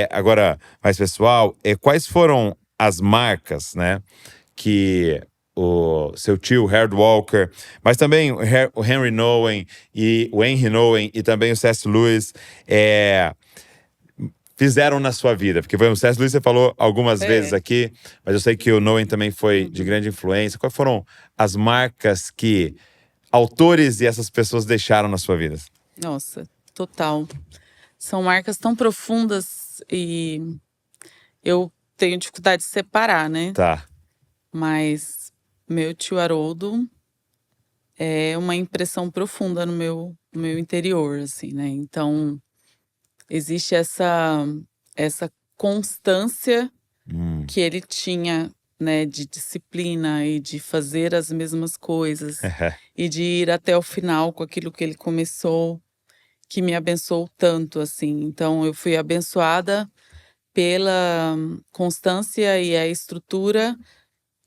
S3: agora mais pessoal. Quais foram as marcas, né, que o seu tio, Harold Walker, mas também o Henry Nouwen e o Henry Nouwen e também o C.S. Lewis fizeram na sua vida? Porque o C.S. Lewis você falou algumas vezes aqui, mas eu sei que o Nouwen também foi de grande influência. Quais foram as marcas que autores e essas pessoas deixaram na sua vida?
S2: Nossa, total. São marcas tão profundas e eu tenho dificuldade de separar, né?
S3: Tá.
S2: Mas meu tio Haroldo é uma impressão profunda no meu interior, assim, né? Então, existe essa constância que ele tinha, né? De disciplina e de fazer as mesmas coisas e de ir até o final com aquilo que ele começou, que me abençoou tanto, assim. Então, eu fui abençoada pela constância e a estrutura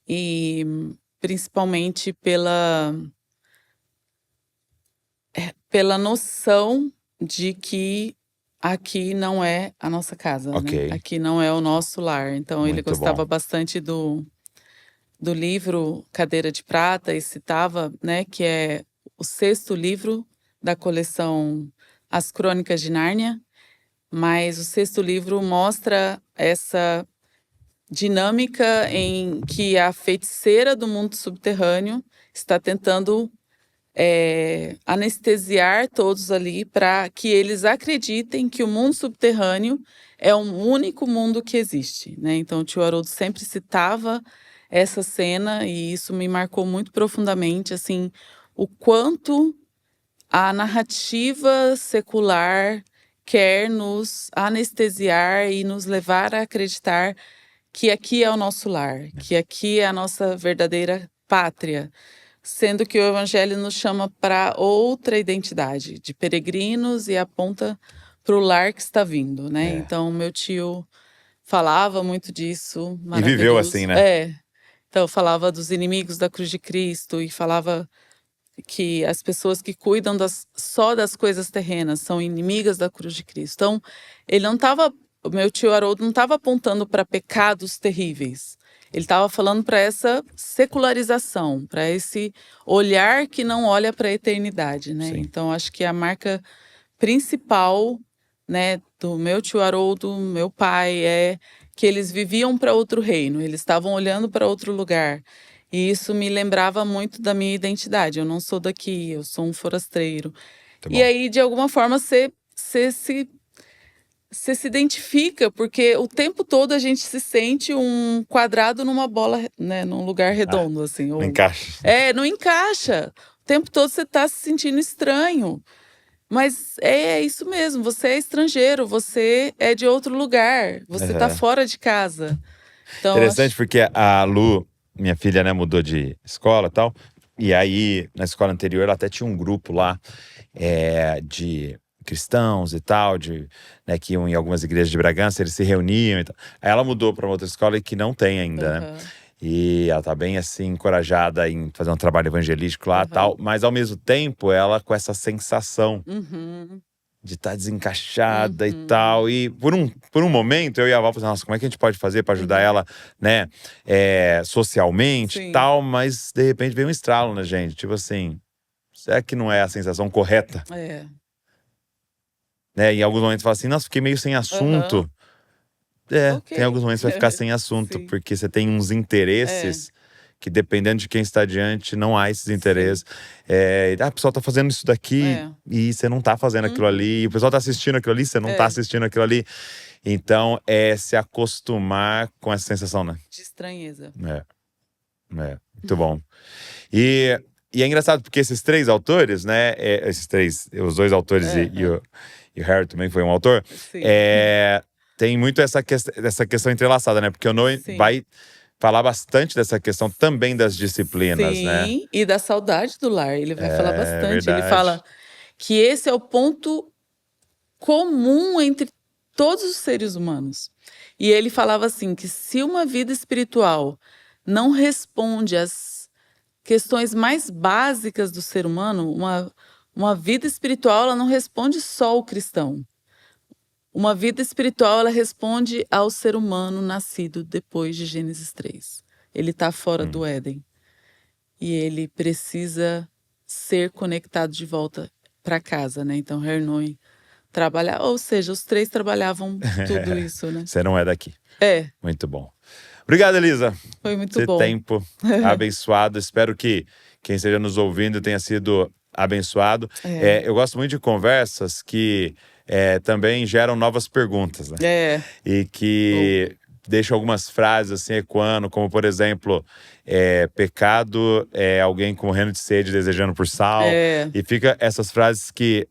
S2: e principalmente pela noção de que aqui não é a nossa casa, né? Aqui não é o nosso lar. Então, muito ele gostava bastante do livro Cadeira de Prata e citava, né, que é o 6º livro da coleção As Crônicas de Nárnia, mas o 6º livro mostra essa dinâmica em que a feiticeira do mundo subterrâneo está tentando anestesiar todos ali para que eles acreditem que o mundo subterrâneo é um único mundo que existe, né? Então o tio Haroldo sempre citava essa cena e isso me marcou muito profundamente, assim, o quanto a narrativa secular quer nos anestesiar e nos levar a acreditar que aqui é o nosso lar, que aqui é a nossa verdadeira pátria. sendo que o Evangelho nos chama para outra identidade, de peregrinos, e aponta para o lar que está vindo, né?
S3: É.
S2: Então, meu tio falava muito disso,
S3: E viveu
S2: maravilhoso.
S3: assim, né?
S2: Então, falava dos inimigos da cruz de Cristo e falava que as pessoas que cuidam só das coisas terrenas são inimigas da cruz de Cristo. Então, o meu tio Haroldo não estava apontando para pecados terríveis. Ele estava falando para essa secularização, para esse olhar que não olha para a eternidade, né?
S3: Sim.
S2: Então, acho que a marca principal, né, do meu tio Haroldo, meu pai, é que eles viviam para outro reino, eles estavam olhando para outro lugar. E isso me lembrava muito da minha identidade. Eu não sou daqui, eu sou um forasteiro.
S3: Tá
S2: E
S3: bom.
S2: aí, de alguma forma, você se identifica, porque o tempo todo a gente se sente um quadrado numa bola, né, num lugar redondo, assim.
S3: Não encaixa.
S2: Não encaixa. O tempo todo você está se sentindo estranho. Mas é isso mesmo, você é estrangeiro, você é de outro lugar, você está fora de casa. Então,
S3: Interessante porque a Lu, minha filha, né, mudou de escola e tal. E aí, na escola anterior, ela até tinha um grupo lá de cristãos e tal, né, que iam em algumas igrejas de Bragança, eles se reuniam e tal. Aí ela mudou para uma outra escola que não tem ainda, né? E ela tá bem, assim, encorajada em fazer um trabalho evangelístico lá e tal. Mas, ao mesmo tempo, ela com essa sensação de estar desencaixada e tal. E por um momento, eu e a Val falamos, nossa, como é que a gente pode fazer para ajudar ela, né, socialmente e tal. Mas, de repente, veio um estralo na gente. Tipo assim, será que não é a sensação correta? Né? Em alguns momentos, fala assim, nossa, fiquei meio sem assunto.
S2: Ok.
S3: Tem alguns momentos que vai ficar sem assunto,
S2: Sim.
S3: porque você tem uns interesses que, dependendo de quem está diante, não há esses interesses. O pessoal tá fazendo isso daqui e você não tá fazendo aquilo ali. E o pessoal tá assistindo aquilo ali, você não tá assistindo aquilo ali. Então, é se acostumar com essa sensação, né?
S2: De estranheza.
S3: Muito bom. E é engraçado, porque esses três autores, né? Os dois autores e o Harry também foi um autor.
S2: Sim.
S3: Tem muito essa questão entrelaçada, né? Porque o Noe vai falar bastante dessa questão também das disciplinas, né?
S2: Sim, e da saudade do lar. Ele vai falar bastante.
S3: Verdade.
S2: Ele fala que esse é o ponto comum entre todos os seres humanos. E ele falava assim, que se uma vida espiritual não responde às questões mais básicas do ser humano, uma vida espiritual, ela não responde só ao cristão. Uma vida espiritual, ela responde ao ser humano nascido depois de Gênesis 3. Ele está fora do Éden. E ele precisa ser conectado de volta para casa, né? Então, Hernoy trabalhava, ou seja, os três trabalhavam tudo isso, né?
S3: Você não é daqui. Muito bom. Obrigado, Elisa.
S2: Foi muito
S3: Esse
S2: bom.
S3: tempo abençoado. Espero que quem esteja nos ouvindo tenha sido abençoado. Eu gosto muito de conversas que também geram novas perguntas, né? E que deixam algumas frases assim ecoando, como por exemplo, pecado é alguém com morrendo de sede desejando por sal. E fica essas frases que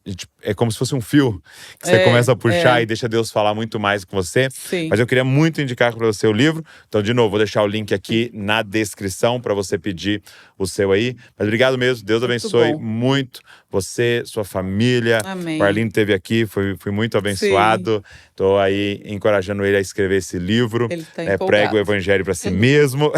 S3: é como se fosse um fio que você começa a puxar e deixa Deus falar muito mais com você.
S2: Sim.
S3: Mas eu queria muito indicar para você o livro. Então, de novo, vou deixar o link aqui na descrição para você pedir o seu aí. Mas obrigado mesmo. Deus abençoe muito você, sua família.
S2: Amém.
S3: O Arlindo esteve aqui, fui muito abençoado. Estou aí encorajando ele a escrever esse livro.
S2: Ele tá empolgado.
S3: Prega o evangelho para si mesmo.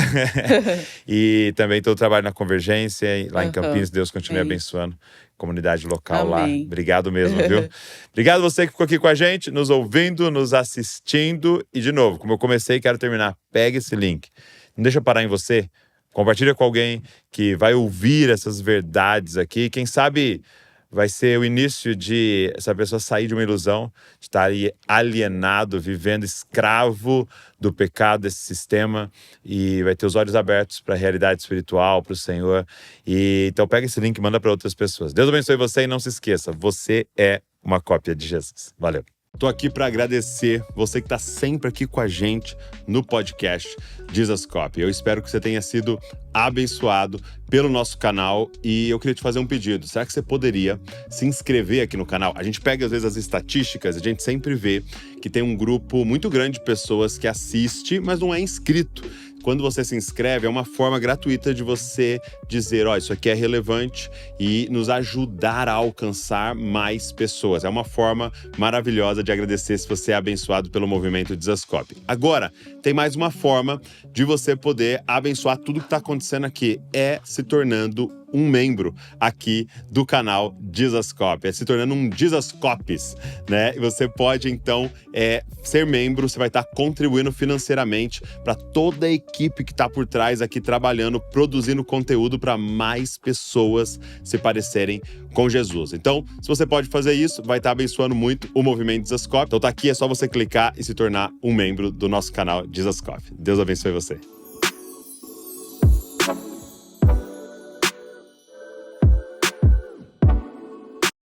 S3: E também todo o trabalho na Convergência, lá em Campinas. Deus continue abençoando a comunidade local lá. Obrigado mesmo, viu? Obrigado você que ficou aqui com a gente, nos ouvindo, nos assistindo. E de novo, como eu comecei, quero terminar. Pega esse link. Não deixa parar em você. Compartilha com alguém que vai ouvir essas verdades aqui. Quem sabe vai ser o início de essa pessoa sair de uma ilusão, de estar aí alienado, vivendo escravo do pecado desse sistema, e vai ter os olhos abertos para a realidade espiritual, para o Senhor. E então pega esse link e manda para outras pessoas. Deus abençoe você e não se esqueça, você é uma cópia de Jesus. Valeu. Tô aqui para agradecer você que está sempre aqui com a gente no podcast Jesus Copy. Eu espero que você tenha sido abençoado pelo nosso canal e eu queria te fazer um pedido. Será que você poderia se inscrever aqui no canal? A gente pega às vezes as estatísticas, a gente sempre vê que tem um grupo muito grande de pessoas que assiste, mas não é inscrito. quando você se inscreve, é uma forma gratuita de você dizer, ó, isso aqui é relevante e nos ajudar a alcançar mais pessoas. É uma forma maravilhosa de agradecer se você é abençoado pelo movimento Jesuscope. Agora, tem mais uma forma de você poder abençoar tudo que está acontecendo aqui, é se tornando um membro aqui do canal Jesuscope, se tornando um Jesuscopes, né? E você pode, então, ser membro, você vai estar contribuindo financeiramente para toda a equipe que está por trás aqui trabalhando, produzindo conteúdo para mais pessoas se parecerem com Jesus. Então, se você pode fazer isso, vai estar abençoando muito o movimento Jesuscope. Então tá aqui, é só você clicar e se tornar um membro do nosso canal Jesuscope. Deus abençoe você.